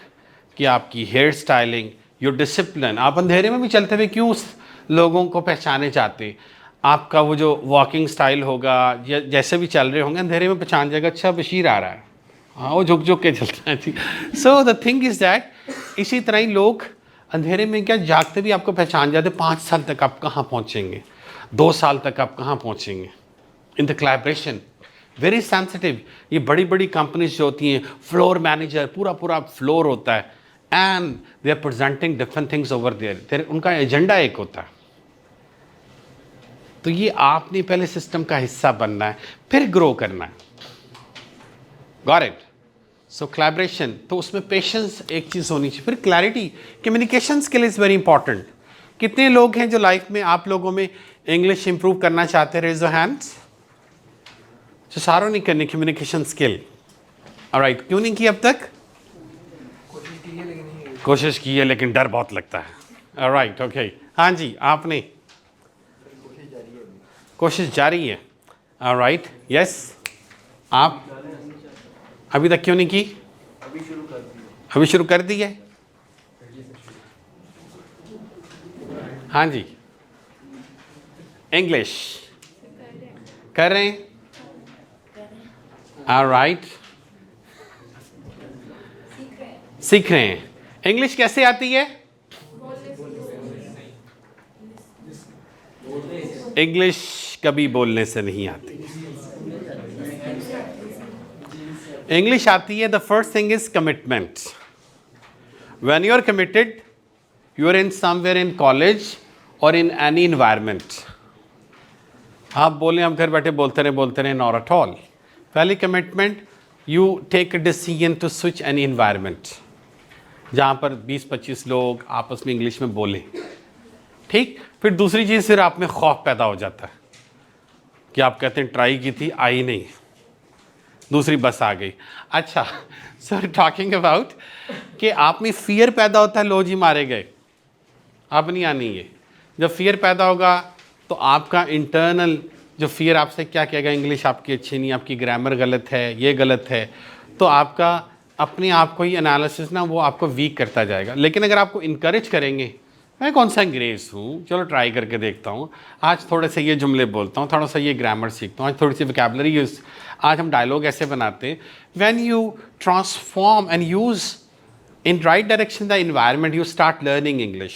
कि आपकी हेयर स्टाइलिंग, योर डिसिप्लिन, आप अंधेरे में भी चलते हुए क्यों उस लोगों को पहचाने जाते. आपका वो जो वॉकिंग स्टाइल होगा, जैसे भी चल रहे होंगे अंधेरे में पहचान जाएगा, अच्छा बशीर आ रहा है, हाँ वो झुक झुक के चलता है. सो द थिंग इज़ दैट इसी तरह ही लोग अंधेरे में क्या जागते भी आपको पहचान जाते. 5 साल तक आप कहाँ पहुँचेंगे, 2 साल तक आप कहाँ पहुँचेंगे. In the collaboration very sensitive. ये बड़ी बड़ी कंपनीज जो होती हैं, फ्लोर मैनेजर, पूरा पूरा फ्लोर होता है, and they are presenting different things over there. उनका एजेंडा एक होता है. तो ये आपने पहले सिस्टम का हिस्सा बनना है, फिर ग्रो करना है. Got it? सो कोलैबोरेशन, तो उसमें पेशेंस एक चीज़ होनी चाहिए. फिर clarity, communication skill is very important. कितने लोग हैं जो लाइफ में आप लोगों में इंग्लिश इंप्रूव करना चाहते हैं? Raise your hands. जो सारों नहीं करनी कम्युनिकेशन स्किल. ऑलराइट, क्यों नहीं की अब तक? कोशिश की है लेकिन डर बहुत लगता है. Alright, okay. हाँ जी, आपने कोशिश जारी है. Alright, yes. आप अभी तक क्यों नहीं की? अभी शुरू कर दी है. हाँ जी, इंग्लिश कर रहे हैं. ऑलराइट, सीख रहे हैं. इंग्लिश कैसे आती है? इंग्लिश कभी बोलने से नहीं आती. इंग्लिश आती है, the first thing is commitment. When you are committed, you are in somewhere in college और इन एनी इन्वायरमेंट. आप बोले हम घर बैठे बोलते रहे, नॉट एट ऑल. पहली commitment, you take a decision to switch any environment जहाँ पर 20-25 लोग आपस में इंग्लिश में बोलें. ठीक. फिर दूसरी चीज़, फिर आप में खौफ पैदा हो जाता है कि आप कहते हैं ट्राई की थी, आई नहीं, दूसरी बस आ गई. अच्छा, सर टॉकिंग अबाउट कि आप में फियर पैदा होता है, लो जी मारे गए, अब नहीं आनी है. जब फियर पैदा होगा तो आपका इंटरनल जो फियर आपसे क्या कहेगा, इंग्लिश आपकी अच्छी नहीं, आपकी ग्रामर गलत है, ये गलत है, तो आपका अपने आप को ही एनालिसिस ना वो आपको वीक करता जाएगा. लेकिन अगर आपको इनकरेज करेंगे, मैं कौन सा अंग्रेज़ हूँ, चलो ट्राई करके देखता हूँ, आज थोड़े से ये जुमले बोलता हूँ, थोड़ा सा ये ग्रामर सीखता हूँ, आज थोड़ी सी वोकैबुलरी यूज़, आज हम डायलॉग ऐसे बनाते हैं. When you transform and use in right direction the environment, you start learning English.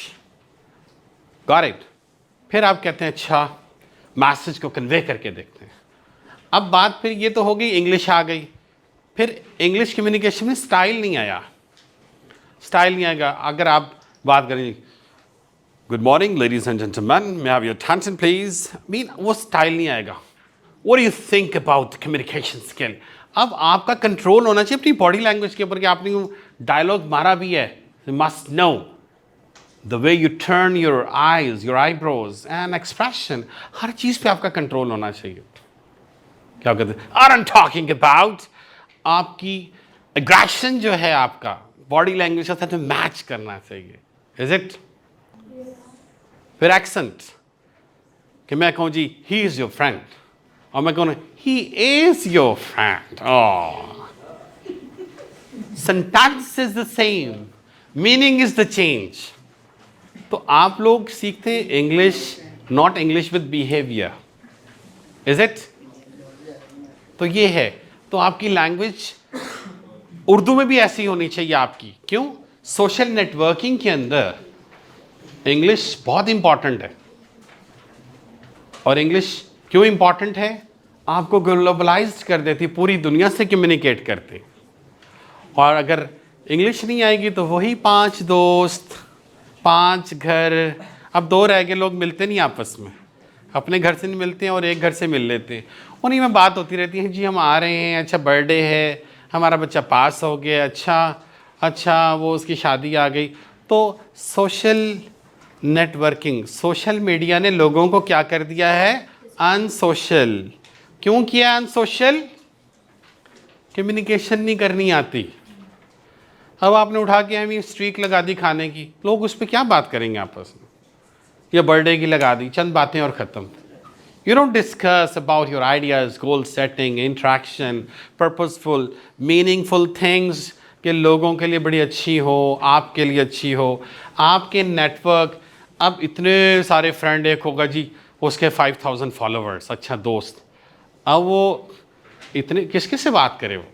Got it? फिर आप कहते हैं अच्छा मैसेज को कन्वे करके देखते हैं. अब बात फिर ये तो हो गई, इंग्लिश आ गई. फिर इंग्लिश कम्युनिकेशन में स्टाइल नहीं आया. स्टाइल नहीं आएगा. अगर आप बात करें, good morning ladies and gentleman, may have your attention please, mean वो स्टाइल नहीं आएगा. What do you think about communication skill? अब आपका कंट्रोल होना चाहिए अपनी बॉडी लैंग्वेज के ऊपर कि आपने डायलॉग मारा भी है. You must know the way you turn your eyes, your eyebrows and expression, हर चीज़ पे आपका कंट्रोल होना चाहिए. क्या कहते हैं? I'm talking about आपकी aggression जो है, आपका बॉडी लैंग्वेज के साथ मैच करना चाहिए. Is it? फिर एक्सेंट कि मैं कहूँ जी he is your friend और मैं कहूँ he is your friend. Oh, sentence is the same meaning is the change. तो आप लोग सीखते हैं English, not English with behaviour, is it? तो ये है, तो आपकी लैंग्वेज उर्दू में भी ऐसी होनी चाहिए आपकी। क्यों? सोशल नेटवर्किंग के अंदर इंग्लिश बहुत इंपॉर्टेंट है। और इंग्लिश क्यों इंपॉर्टेंट है? आपको ग्लोबलाइज्ड कर देती, पूरी दुनिया से कम्युनिकेट करते। और अगर इंग्लिश नहीं आएगी तो वही 5 दोस्त, 5 घर, अब 2 रह गए, लोग मिलते नहीं आपस में, अपने घर से नहीं मिलते हैं और एक घर से मिल लेते हैं। उन्हीं में बात होती रहती है, जी हम आ रहे हैं, अच्छा बर्थडे है, हमारा बच्चा पास हो गया, अच्छा वो उसकी शादी आ गई। तो सोशल नेटवर्किंग, सोशल मीडिया ने लोगों को क्या कर दिया है? अनसोशल। क्यों किया अनसोशल? कम्युनिकेशन नहीं करनी आती। अब आपने उठा के हमें स्ट्रीक लगा दी खाने की, लोग उस पर क्या बात करेंगे आपस में? या बर्थडे की लगा दी, चंद बातें और ख़त्म। You don't discuss about your ideas, goal setting, interaction, purposeful, meaningful things कि लोगों के लिए बड़ी अच्छी हो, आपके लिए अच्छी हो। आपके नेटवर्क, अब इतने सारे फ्रेंड, एक होगा जी उसके 5000 फॉलोअर्स, अच्छा दोस्त, अब वो इतने किस से बात करे वो?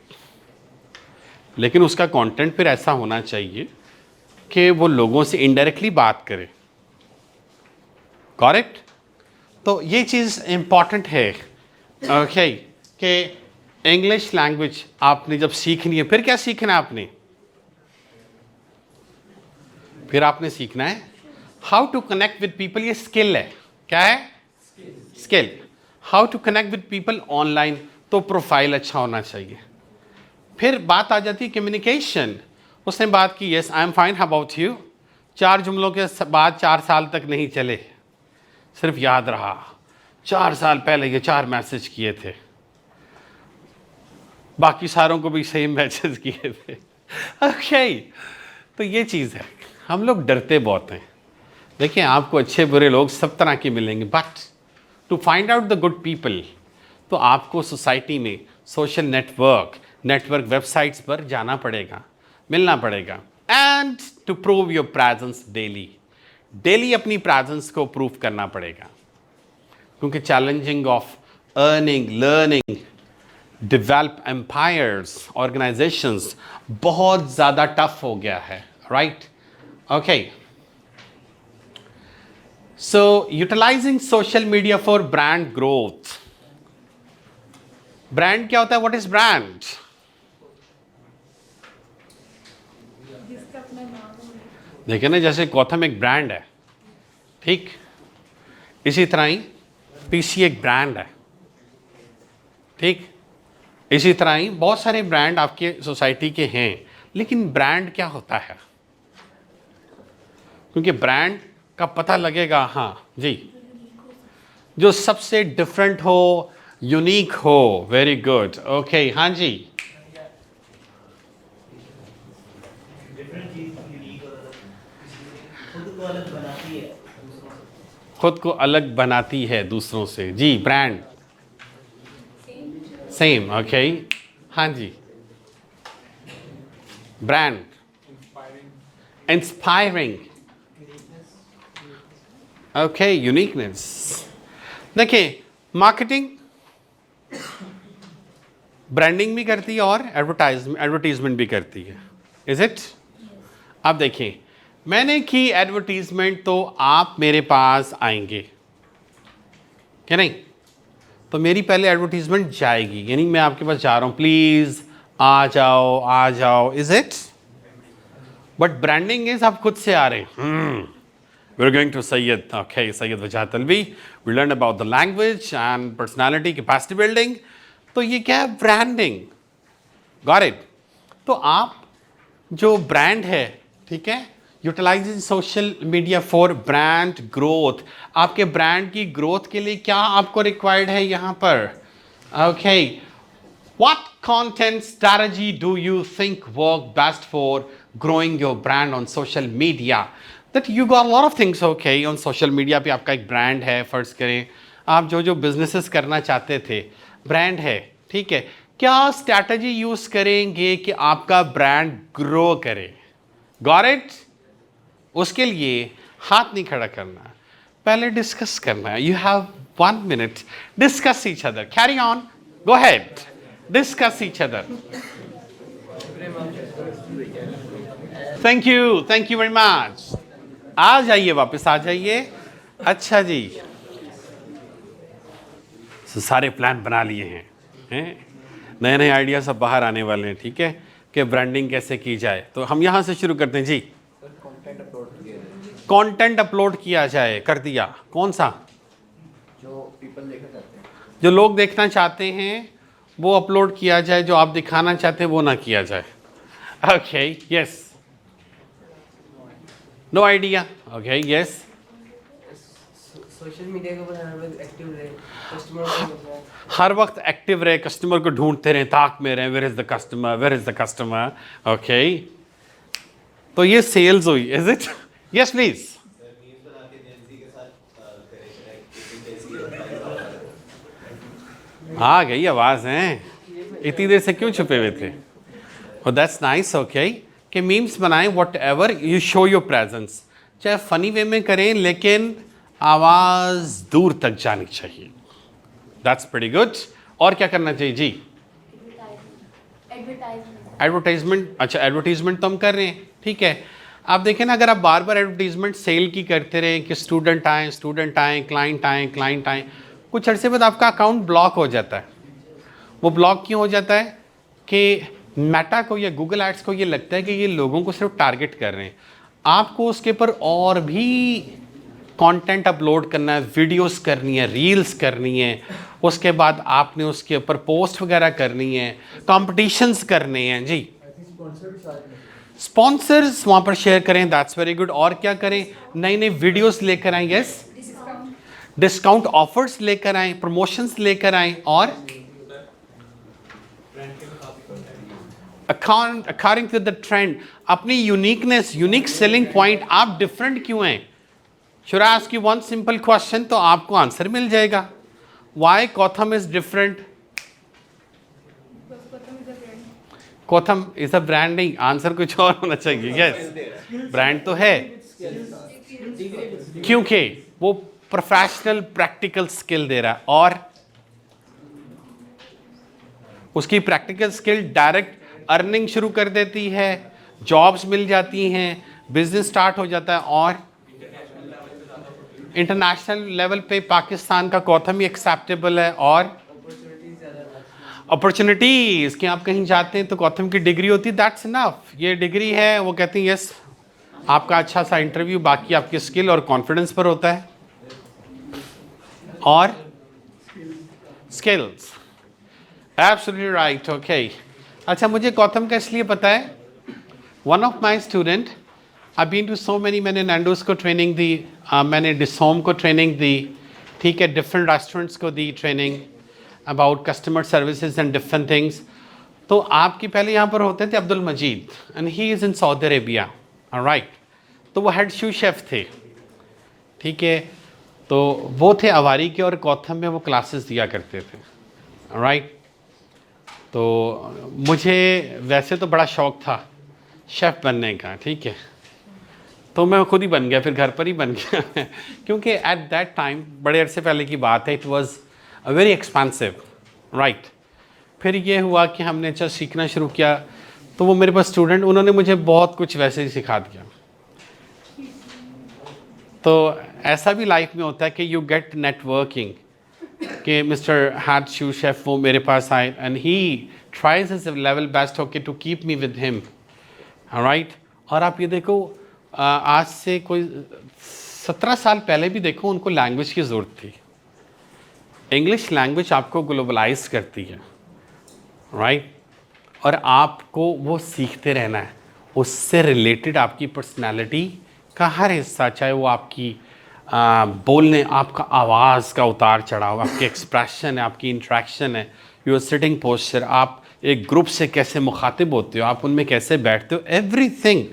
लेकिन उसका कंटेंट फिर ऐसा होना चाहिए कि वो लोगों से इनडायरेक्टली बात करे। करेक्ट? तो ये चीज़ इम्पॉर्टेंट है, ओके, कि इंग्लिश लैंग्वेज आपने जब सीखनी है, फिर क्या सीखना है आपने? फिर आपने सीखना है how to connect with people. ये स्किल है। क्या है? Skill. How to connect with people online, तो प्रोफाइल अच्छा होना चाहिए। फिर बात आ जाती है कम्युनिकेशन। उसने बात की, yes I am fine, how about you. 4 जुमलों के बाद 4 साल तक नहीं चले, सिर्फ याद रहा 4 साल पहले ये 4 मैसेज किए थे, बाकी सारों को भी सेम मैसेज किए थे। ओके, तो ये चीज़ है, हम लोग डरते बहुत हैं। देखिए, आपको अच्छे बुरे लोग सब तरह के मिलेंगे, but to find out the good people, तो आपको सोसाइटी में सोशल नेटवर्क वेबसाइट्स पर जाना पड़ेगा, मिलना पड़ेगा। And to prove your presence daily अपनी प्रेजेंस को प्रूव करना पड़ेगा, क्योंकि challenging of earning, learning, develop empires, organisations बहुत ज़्यादा टफ हो गया है, right? Okay, so utilising social media for brand growth. Brand क्या होता है? What is brand? जिसका अपना नाम हो। देखिए ना, जैसे गौतम एक ब्रांड है, ठीक, इसी तरह ही पीसी एक ब्रांड है, ठीक, इसी तरह ही बहुत सारे ब्रांड आपके सोसाइटी के हैं। लेकिन ब्रांड क्या होता है? क्योंकि ब्रांड का पता लगेगा, हाँ जी, जो सबसे डिफरेंट हो, यूनिक हो। वेरी गुड, ओके, हाँ जी, डिफरेंट चीज़ यूनिक और खुद को अलग बनाती है दूसरों से। खुद को अलग बनाती है दूसरों से। जी, ब्रांड सेम, ओके, हाँ जी, ब्रांड इंस्पायरिंग, ओके, यूनिकनेस। देखिए, मार्केटिंग ब्रांडिंग भी करती है और एडवर्टाइजमेंट भी करती है, इज इट? अब देखिए, मैंने की एडवर्टीजमेंट तो आप मेरे पास आएंगे, क्या नहीं? तो मेरी पहले एडवर्टीजमेंट जाएगी, यानी मैं आपके पास जा रहा हूँ, प्लीज़ आ जाओ, is it? But branding is आप खुद से आ रहे हैं। We're going to Sayyid. Okay, Sayyid Wajhat Alvi. We learned about the language and personality, capacity building. तो ये क्या है? ब्रांडिंग। Got it? तो आप जो ब्रांड है, ठीक है, utilising social media for brand growth. आपके ब्रांड की ग्रोथ के लिए क्या आपको रिक्वायर्ड है यहाँ पर? Okay, what content strategy do you think work best for growing your brand on social media? That you got a lot of things, okay, on social media पे आपका एक ब्रांड है, फर्ज करें आप जो बिजनेसेस करना चाहते थे, ब्रांड है, ठीक है, क्या स्ट्रैटेजी यूज़ करेंगे कि आपका ब्रांड ग्रो करे? Got it? उसके लिए हाथ नहीं खड़ा करना, पहले डिस्कस करना है। You have 1 minute, discuss each other, carry on, go ahead, discuss each other. Thank you very much. आ जाइए, वापस आ जाइए। अच्छा जी, सारे प्लान बना लिए हैं, नए नए आइडिया सब बाहर आने वाले हैं, ठीक है, कि ब्रांडिंग कैसे की जाए। तो हम यहाँ से शुरू करते हैं जी। कंटेंट अपलोड किया जाए, कर दिया। कौन सा? जो पीपल देखना चाहते हैं, जो लोग देखना चाहते हैं वो अपलोड किया जाए, जो आप दिखाना चाहते हैं वो ना किया जाए। Okay, yes, no idea. Okay, yes, social media के ऊपर हर वक्त एक्टिव रहे, कस्टमर को हर वक्त एक्टिव रहे, कस्टमर को ढूंढते रहे, ताक में रहे, where is the customer, where is the customer. Okay, तो ये सेल्स हुई, इज इट? Yes please. आ गई आवाज है, इतनी देर से क्यों छुपे हुए थे? और दैट्स नाइस। ओके, कि मीम्स बनाएं, what ever you show your presence, चाहे फनी वे में करें, लेकिन आवाज दूर तक जानी चाहिए। That's pretty good. और क्या करना चाहिए जी? एडवर्टाइजमेंट। अच्छा, एडवर्टाइजमेंट तो हम कर रहे हैं, ठीक है। आप देखें ना, अगर आप बार बार एडवर्टाइजमेंट सेल की करते रहें कि स्टूडेंट आएँ, क्लाइंट आएँ, कुछ अर्से बाद आपका अकाउंट ब्लॉक हो जाता है। वो ब्लॉक क्यों हो जाता है? कि मेटा को या गूगल एड्स को ये लगता है कि ये लोगों को सिर्फ टारगेट कर रहे हैं। आपको उसके ऊपर और भी कंटेंट अपलोड करना है, वीडियोस करनी है, रील्स करनी है, उसके बाद आपने उसके ऊपर पोस्ट वगैरह करनी है, कॉम्पिटिशन्स करने हैं जी। स्पॉन्सर्स वहाँ पर शेयर करें, दैट्स वेरी गुड। और क्या करें? नई नई वीडियोस लेकर आएँ, यस, डिस्काउंट ऑफर्स लेकर आएँ, प्रमोशंस लेकर आएँ, और अकॉर्डिंग टू द ट्रेंड अपनी यूनिकनेस, यूनिक सेलिंग पॉइंट, आप डिफरेंट क्यों हैं? Should I ask you one simple question, तो आपको आंसर मिल जाएगा। Why Kotham is different? Kotham is a branding. Answer कुछ और होना चाहिए। यस, ब्रांड तो है, क्योंकि वो प्रोफेशनल प्रैक्टिकल स्किल दे रहा है, और उसकी प्रैक्टिकल स्किल डायरेक्ट अर्निंग शुरू कर देती है, जॉब्स मिल जाती हैं, बिजनेस स्टार्ट हो जाता है, और इंटरनेशनल लेवल पे पाकिस्तान का कोथम ही एक्सेप्टेबल है। और अपॉर्चुनिटीज़ कि आप कहीं जाते हैं तो कोथम की डिग्री होती है, दैट्स इनफ। ये डिग्री है, वो कहते हैं यस, आपका अच्छा सा इंटरव्यू, बाकी आपकी स्किल और कॉन्फिडेंस पर होता है, और स्किल्स। Absolutely right. ओके, अच्छा, मुझे कोथम का इसलिए पता है, one of my student, I been to so मैंने नैंडोज को ट्रेनिंग दी, मैंने डिसोम को ट्रेनिंग दी, ठीक है, डिफरेंट रेस्टोरेंट्स को दी training about customer services and different things. तो आपकी पहले यहाँ पर होते थे Abdul Majid, and he is in Saudi Arabia, right. तो वो हेड शू शेफ़ थे, ठीक है, तो वो थे अवारी के, और कोथम में वो क्लासेस दिया करते थे, राइट। तो मुझे वैसे तो बड़ा शौक़ था शेफ़ बनने का, ठीक है, तो मैं खुद ही बन गया, फिर घर पर ही बन गया क्योंकि एट दैट टाइम, बड़े अरसे पहले की बात है, it was very expensive, right. फिर ये हुआ कि हमने जब सीखना शुरू किया, तो वो मेरे पास स्टूडेंट, उन्होंने मुझे बहुत कुछ वैसे ही सिखा दिया। तो ऐसा भी लाइफ में होता है कि यू गेट नेटवर्किंग, कि मिस्टर हेड शू शेफ़ वो मेरे पास आए, and he tries his level best होके to keep me with him, right. और आप ये देखो, आज से कोई 17 साल पहले भी देखो, उनको लैंग्वेज की ज़रूरत थी। इंग्लिश लैंग्वेज आपको ग्लोबलाइज करती है, राइट, और आपको वो सीखते रहना है। उससे रिलेटेड आपकी पर्सनालिटी का हर हिस्सा, चाहे वो आपकी बोलने, आपका आवाज़ का उतार चढ़ाव, आपके एक्सप्रेशन है, आपकी इंट्रैक्शन है, योर सिटिंग पोस्चर, आप एक ग्रुप से कैसे मुखातिब होते हो, आप उनमें कैसे बैठते हो, एवरीथिंग।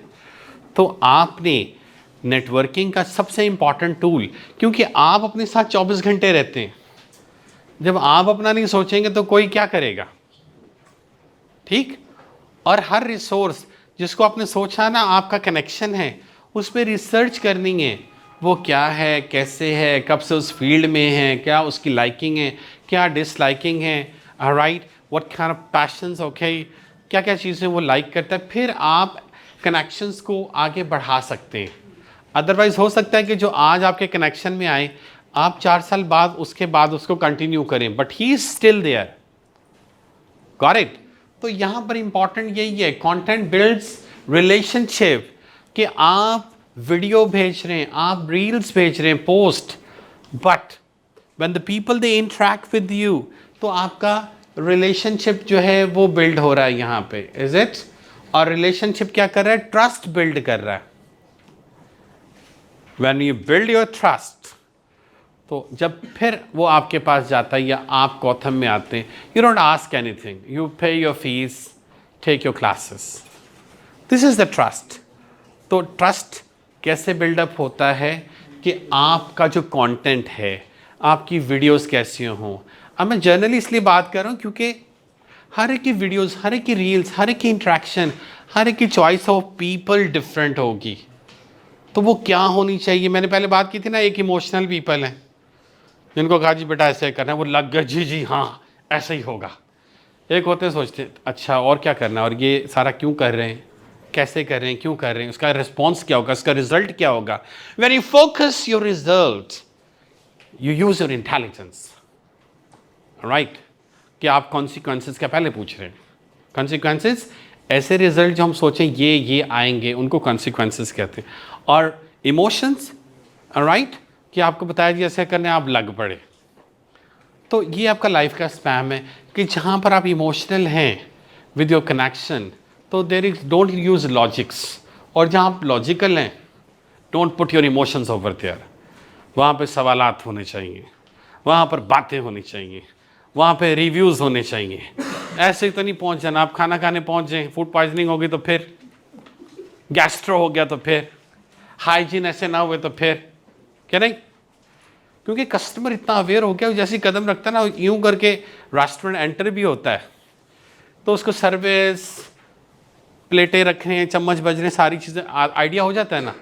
तो आपने नेटवर्किंग का सबसे इम्पॉर्टेंट टूल, क्योंकि आप अपने साथ 24 घंटे रहते हैं, जब आप अपना नहीं सोचेंगे तो कोई क्या करेगा, ठीक। और हर रिसोर्स जिसको आपने सोचा ना आपका कनेक्शन है, उस पर रिसर्च करनी है, वो क्या है, कैसे है, कब से उस फील्ड में है, क्या उसकी लाइकिंग है, क्या डिसलाइकिंग है, right, what kind of patience, okay, क्या क्या चीज़ें वो लाइक करता है, फिर आप कनेक्शंस को आगे बढ़ा सकते हैं। अदरवाइज हो सकता है कि जो आज आपके कनेक्शन में आए, आप 4 साल बाद उसके बाद उसको कंटिन्यू करें, but he is still there. Got it? तो यहाँ पर इंपॉर्टेंट यही है, कंटेंट बिल्ड्स रिलेशनशिप, कि आप वीडियो भेज रहे हैं, आप रील्स भेज रहे हैं, post, but when the people they interact with you, तो आपका रिलेशनशिप जो है वो बिल्ड हो रहा है यहाँ पे, इज इट? और रिलेशनशिप क्या कर रहा है? ट्रस्ट बिल्ड कर रहा है। When you build your trust, तो जब फिर वो आपके पास जाता है या आप गौतम में आते हैं, you don't ask anything, you pay your fees, take your classes, this is the trust. तो ट्रस्ट कैसे बिल्डअप होता है कि आपका जो कंटेंट है, आपकी वीडियोस कैसी हों। अब मैं जनरली इसलिए बात कर रहा हूँ क्योंकि हर एक की वीडियोस, हर एक की रील्स, हर एक की इंट्रैक्शन, हर एक की चॉइस ऑफ पीपल डिफरेंट होगी। तो वो क्या होनी चाहिए? मैंने पहले बात की थी ना, एक इमोशनल पीपल हैं जिनको कहा जी बेटा ऐसे करना है, वो लग गया जी जी हाँ ऐसा ही होगा। एक होते हैं सोचते अच्छा और क्या करना है, और ये सारा क्यों कर रहे हैं, कैसे कर रहे हैं, क्यों कर रहे हैं, उसका रिस्पॉन्स क्या होगा, उसका रिजल्ट क्या होगा। When you focus your result, you use your intelligence, right, कि आप कॉन्सिक्वेंसेस क्या पहले पूछ रहे हैं। कॉन्सिक्वेंसेस, ऐसे रिजल्ट जो हम सोचें ये आएंगे, उनको कॉन्सिक्वेंसेस कहते हैं। और इमोशंस, राइट, कि आपको बताया जी ऐसे करने, आप लग पड़े। तो ये आपका लाइफ का स्पैम है कि जहाँ पर आप इमोशनल हैं विद योर कनेक्शन, तो there is don't use logics, और जहाँ आप लॉजिकल हैं, don't put your emotions over there. वहाँ पे सवालात होने चाहिए, वहाँ पर बातें होनी चाहिए, वहाँ पे रिव्यूज़ होने चाहिए। ऐसे ही तो नहीं पहुँच जाना, आप खाना खाने पहुँच जाएँ, फूड पॉइजनिंग होगी तो फिर, गैस्ट्रो हो गया तो फिर, हाइजीन ऐसे ना हुए तो फिर, क्या नहीं? क्योंकि कस्टमर इतना अवेयर हो गया, जैसे कदम रखता है ना यूं करके रेस्टोरेंट एंटर भी होता है, तो उसको सर्विस, प्लेटें रखने, चम्मच बजने, सारी चीज़ें आइडिया हो जाता है ना।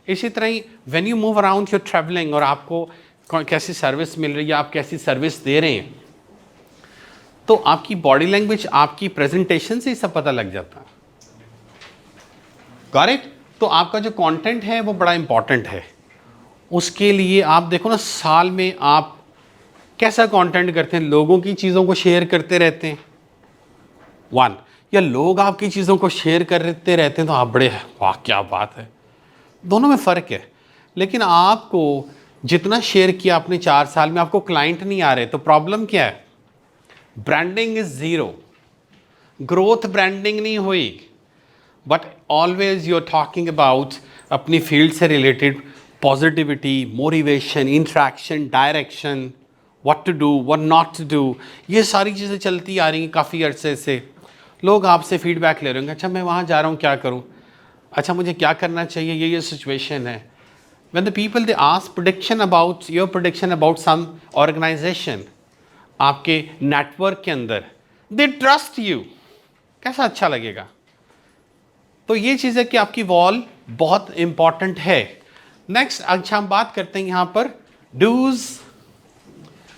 इसी तरह ही when you move around your travelling, और आपको कैसी सर्विस मिल रही है, आप कैसी सर्विस दे रहे हैं, तो आपकी बॉडी लैंग्वेज, आपकी प्रेजेंटेशन से ही सब पता लग जाता है। Got it? तो आपका जो कंटेंट है वो बड़ा इंपॉर्टेंट है। उसके लिए आप देखो ना, साल में आप कैसा कंटेंट करते हैं, लोगों की चीज़ों को शेयर करते रहते हैं, वन, या लोग आपकी चीज़ों को शेयर करते रहते हैं, तो आप बड़े वाह क्या बात है। दोनों में फ़र्क है। लेकिन आपको जितना शेयर किया आपने 4 साल में, आपको क्लाइंट नहीं आ रहे, तो प्रॉब्लम क्या है? Branding is zero, growth branding नहीं हुई। But always you are talking about अपनी फील्ड से related positivity, motivation, interaction, direction, what to do, what not to do, ये सारी चीज़ें चलती आ रही हैं काफ़ी अरसे से। लोग आपसे फीडबैक ले रहे होंगे, अच्छा मैं वहाँ जा रहा हूँ, क्या करूँ, अच्छा मुझे क्या करना चाहिए, ये सिचुएशन है। When the people they ask prediction about your prediction about some organization, आपके नेटवर्क के अंदर, they trust you, कैसा अच्छा लगेगा। तो ये चीज़ है कि आपकी वॉल बहुत इंपॉर्टेंट है। नेक्स्ट, अच्छा हम बात करते हैं यहाँ पर dos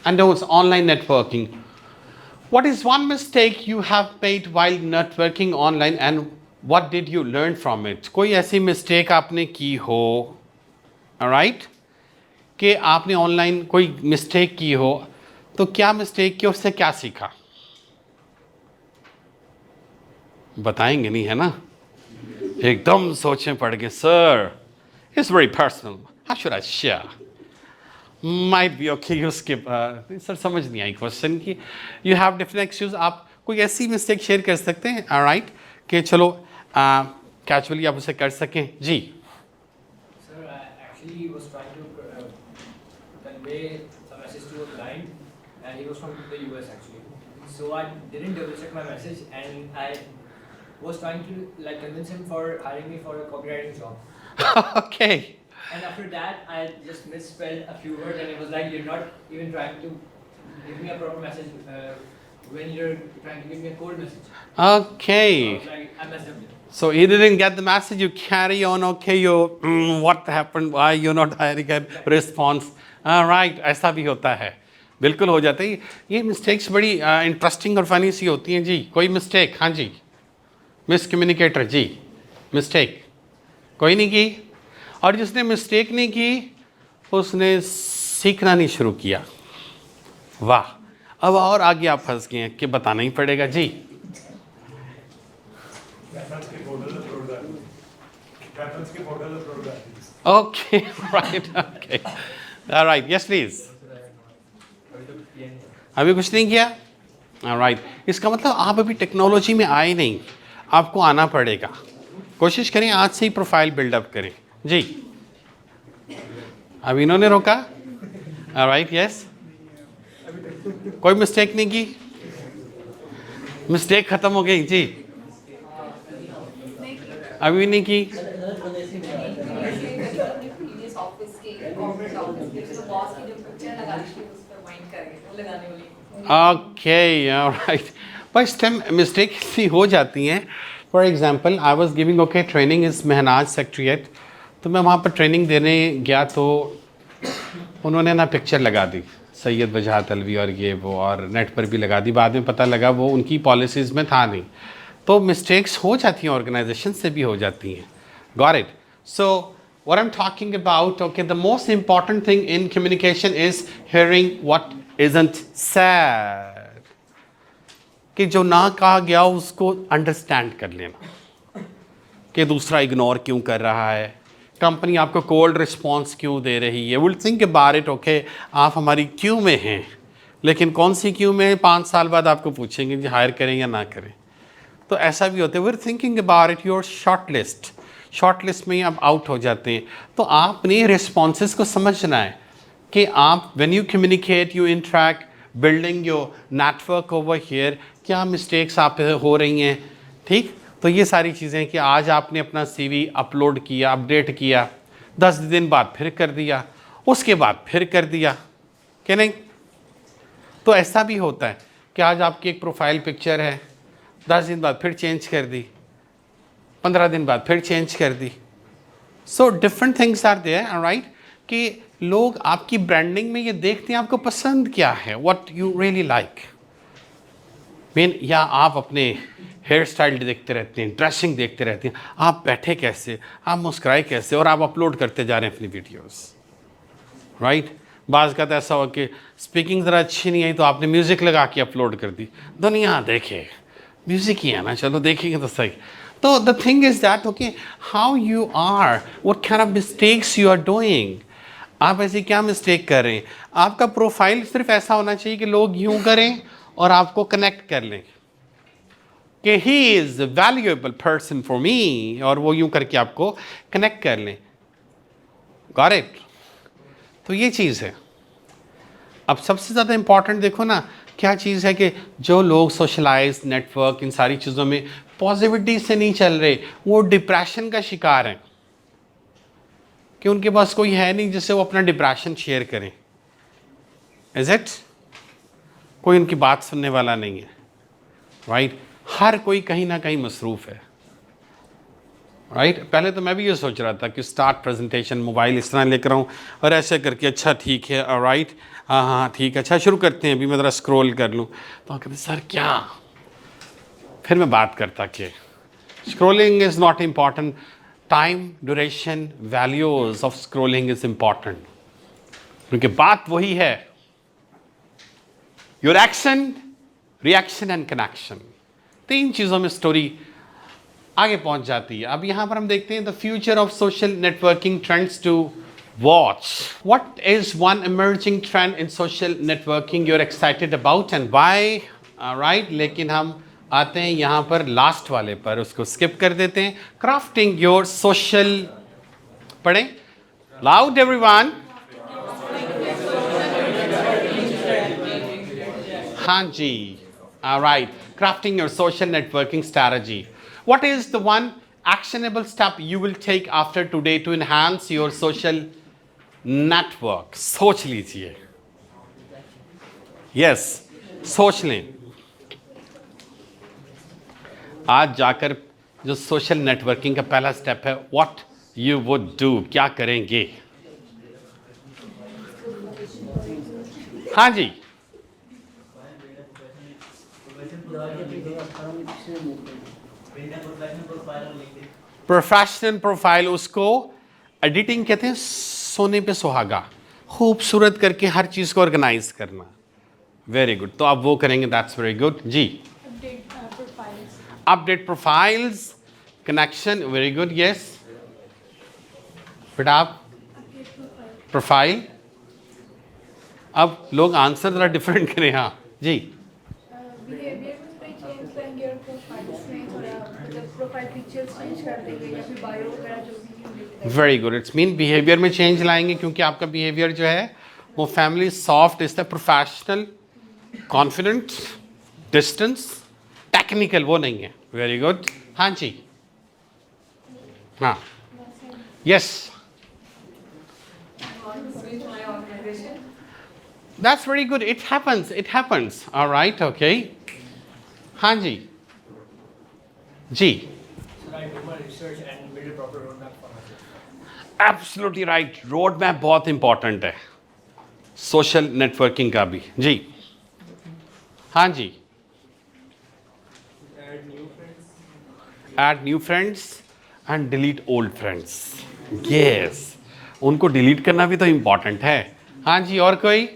and don'ts online networking. What is one mistake you have made while networking online and what did you learn from it? कोई ऐसी मिस्टेक आपने की हो, राइट, कि आपने ऑनलाइन कोई मिस्टेक की हो, तो क्या मिस्टेक की, उससे क्या सीखा? बताएंगे नहीं, है ना? एकदम सोचें पड़ गए, sir it's very personal, how should I share, might be okay, उसके सर समझ नहीं आई क्वेश्चन की, यू हैव डिफरेंट एक्सक्यूज। आप कोई ऐसी मिस्टेक शेयर कर सकते हैं, राइट, कि चलो कैजुअली आप उसे कर सकें। जी Sir, I actually was trying to convey a message to a client, and he was from the US actually. So I didn't double check my message, and I was trying to like convince him for hiring me for a copywriting job. okay, And after that, I just misspelled a few words, and it was like you're not even trying to give me a proper message when you're trying to give me a cold message. So I okay, was like, I messed up. So he didn't get the message. You carry on. Okay, what happened? Why you're not hiring a response? Right, ऐसा भी होता है, बिल्कुल हो जाता है। ये mistakes बड़ी इंटरेस्टिंग और फनी सी होती हैं जी। कोई मिस्टेक? हाँ जी, मिस कम्युनिकेटर जी, मिस्टेक कोई नहीं की। और जिसने मिस्टेक नहीं की उसने सीखना नहीं शुरू किया। वाह, अब और आगे आप फंस गए हैं कि बताना ही पड़ेगा जी। Okay, right, okay, right, yes please. अभी कुछ नहीं किया, राइट। इसका मतलब आप अभी टेक्नोलॉजी में आए नहीं, आपको आना पड़ेगा। कोशिश करें आज से ही प्रोफाइल बिल्डअप करें जी। अब इन्होंने रोका, राइट, यस। कोई मिस्टेक नहीं की, मिस्टेक खत्म हो गई जी। अभी नहीं की, प्रीवियस ऑफिस के कॉर्पोरेट ऑफिस के जो बॉस की जो पिक्चर लगा दी थी उस पर वाइंड करके वो लगाने वाली। Okay, right. बस मिस्टेक सी हो जाती हैं। For example I was giving okay training इस महनाज सेक्रेटरीट, तो मैं वहाँ पर ट्रेनिंग देने गया तो उन्होंने ना पिक्चर लगा दी सैयद वजहत अलवी और ये वो, और नेट पर भी लगा दी। बाद में पता लगा वो उनकी पॉलिसीज़ में था नहीं। तो मिस्टेक्स हो जाती हैं, ऑर्गेनाइजेशन से भी हो जाती हैं। Got it? So what I am talking about, okay, the most important thing in communication is hearing what isn't said, कि जो ना कहा गया उसको अंडरस्टैंड कर लेना कि दूसरा इग्नोर क्यों कर रहा है, कंपनी आपको कोल्ड रिस्पॉन्स क्यों दे रही है। Will think about it, okay, आप हमारी क्यू में हैं, लेकिन कौन सी क्यू में 5 साल बाद आपको पूछेंगे जी हायर करें या ना करें। तो ऐसा भी होता है। We are thinking about it, your short list में ही आप आउट हो जाते हैं। तो आपने रिस्पॉन्सेज को समझना है कि आप when you communicate, you interact, building your network over here, क्या मिस्टेक्स आप हो रही हैं, ठीक। तो ये सारी चीज़ें कि आज आपने अपना CV अपलोड किया, अपडेट किया, 10 दिन बाद फिर कर दिया, उसके बाद फिर कर दिया, क्या नहीं। तो ऐसा भी होता है कि आज आपकी एक प्रोफाइल पिक्चर है, 10 दिन बाद फिर चेंज कर दी, 15 दिन बाद फिर चेंज कर दी। So different things are there, right, कि लोग आपकी ब्रांडिंग में ये देखते हैं आपको पसंद क्या है, what you really like mean. या आप अपने हेयर स्टाइल देखते रहते हैं, ड्रेसिंग देखते रहते हैं, आप बैठे कैसे, आप मुस्कुराए कैसे, और आप अपलोड करते जा रहे हैं अपनी वीडियोस, राइट। बाज़ का तो ऐसा हो कि स्पीकिंग ज़रा अच्छी नहीं आई तो आपने म्यूज़िक लगा के अपलोड कर दी, दुनिया देखे, म्यूज़िक ही है ना, चलो देखेंगे तो सही। तो the thing is that, okay, how you are, what kind of mistakes you are doing, आप ऐसी क्या मिस्टेक कर रहे हैं। आपका प्रोफाइल सिर्फ ऐसा होना चाहिए कि लोग यूँ करें और आपको कनेक्ट कर लें कि he is valuable person for me, और वो यूँ करके आपको कनेक्ट कर लें। Got it? तो ये चीज़ है। अब सबसे ज़्यादा इम्पॉर्टेंट देखो ना क्या चीज़ है कि जो लोग सोशलाइज, नेटवर्क, इन सारी चीज़ों में पॉजिटिविटी से नहीं चल रहे, वो डिप्रेशन का शिकार हैं कि उनके पास कोई है नहीं जिससे वो अपना डिप्रेशन शेयर करें। Is it? कोई उनकी बात सुनने वाला नहीं है, राइट। हर कोई कहीं ना कहीं मसरूफ़ है, राइट। पहले तो मैं भी ये सोच रहा था कि स्टार्ट प्रेजेंटेशन, मोबाइल इस तरह लेकर आऊँ और ऐसे करके, अच्छा ठीक है, राइट, हाँ हाँ ठीक है, अच्छा शुरू करते हैं, अभी मैं ज़रा स्क्रॉल कर लूँ। तो कहते सर क्या, फिर मैं बात करता कि scrolling is not important, time, duration, values of scrolling is important, क्योंकि बात वही है, your action, reaction and connection, 3 चीज़ों में स्टोरी आगे पहुंच जाती है। अब यहाँ पर हम देखते हैं the future of social networking trends to watch. What is one emerging trend in social networking you are excited about and why, right. लेकिन हम आते हैं यहाँ पर लास्ट वाले पर, उसको स्किप कर देते हैं। क्राफ्टिंग योर सोशल, पढ़ें लाउड एवरीवन। हाँ जी, right, crafting your social networking strategy. What is the one actionable step you will take after today to enhance your social network? सोच लीजिए, yes, सोच लें। आज जाकर जो सोशल नेटवर्किंग का पहला स्टेप है, व्हाट यू वुड डू, क्या करेंगे? हाँ जी, प्रोफेशनल प्रोफाइल, उसको एडिटिंग कहते हैं, सोने पे सुहागा, खूबसूरत करके हर चीज़ को ऑर्गेनाइज करना। वेरी गुड, तो आप वो करेंगे, दैट्स वेरी गुड। जी, update profiles. Update profiles, connection, very good, yes बेटा। आप प्रोफाइल, अब लोग आंसर ज़रा डिफरेंट करें। हाँ जी, बिहेवियर में कोई चेंज लाएंगे और प्रोफाइल्स में थोड़ा मतलब प्रोफाइल पिक्चर्स चेंज कर देंगे या फिर बायो वगैरह जो भी very good, it's mean behaviour में चेंज लाएंगे, क्योंकि आपका बिहेवियर जो है वो फैमिली सॉफ्ट, इस प्रोफेशनल, कॉन्फिडेंट, डिस्टेंस, टेक्निकल वो नहीं है। वेरी गुड, हाँ जी, हाँ, yes, switch my organization. That's very good, it happens, alright, okay, हाँ जी, जी, Should I do my research and build a proper roadmap for myself? Absolutely right, road map बहुत important है social networking का भी। जी, हाँ जी, add new friends and delete old friends, yes, उनको delete करना भी तो इम्पॉर्टेंट है। हाँ जी, और कोई?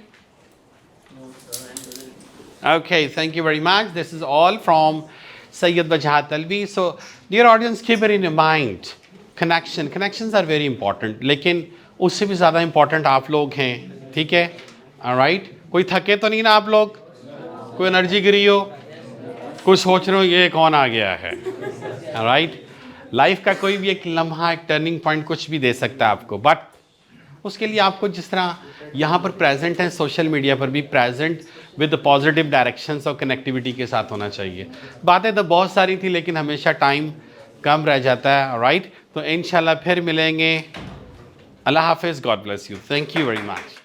Okay, thank you very much. This is all from Sayyid Wajahat Alvi. So, dear audience, keep it in your mind. Connections are very important. लेकिन उससे भी ज़्यादा important आप लोग हैं, ठीक है? Alright? कोई थके तो नहीं ना आप लोग? कोई एनर्जी गिरी हो? कोई सोच रहे हो ये कौन आ गया है? Alright? लाइफ का कोई भी एक लम्हा, एक टर्निंग पॉइंट कुछ भी दे सकता है आपको, बट उसके लिए आपको जिस तरह यहाँ पर प्रेजेंट है, सोशल मीडिया पर भी प्रेजेंट विद पॉजिटिव डायरेक्शंस और कनेक्टिविटी के साथ होना चाहिए। बातें तो बहुत सारी थी, लेकिन हमेशा टाइम कम रह जाता है, राइट? तो इंशाल्लाह फिर मिलेंगे। अल्लाह हाफिज़, God bless you, thank you very much.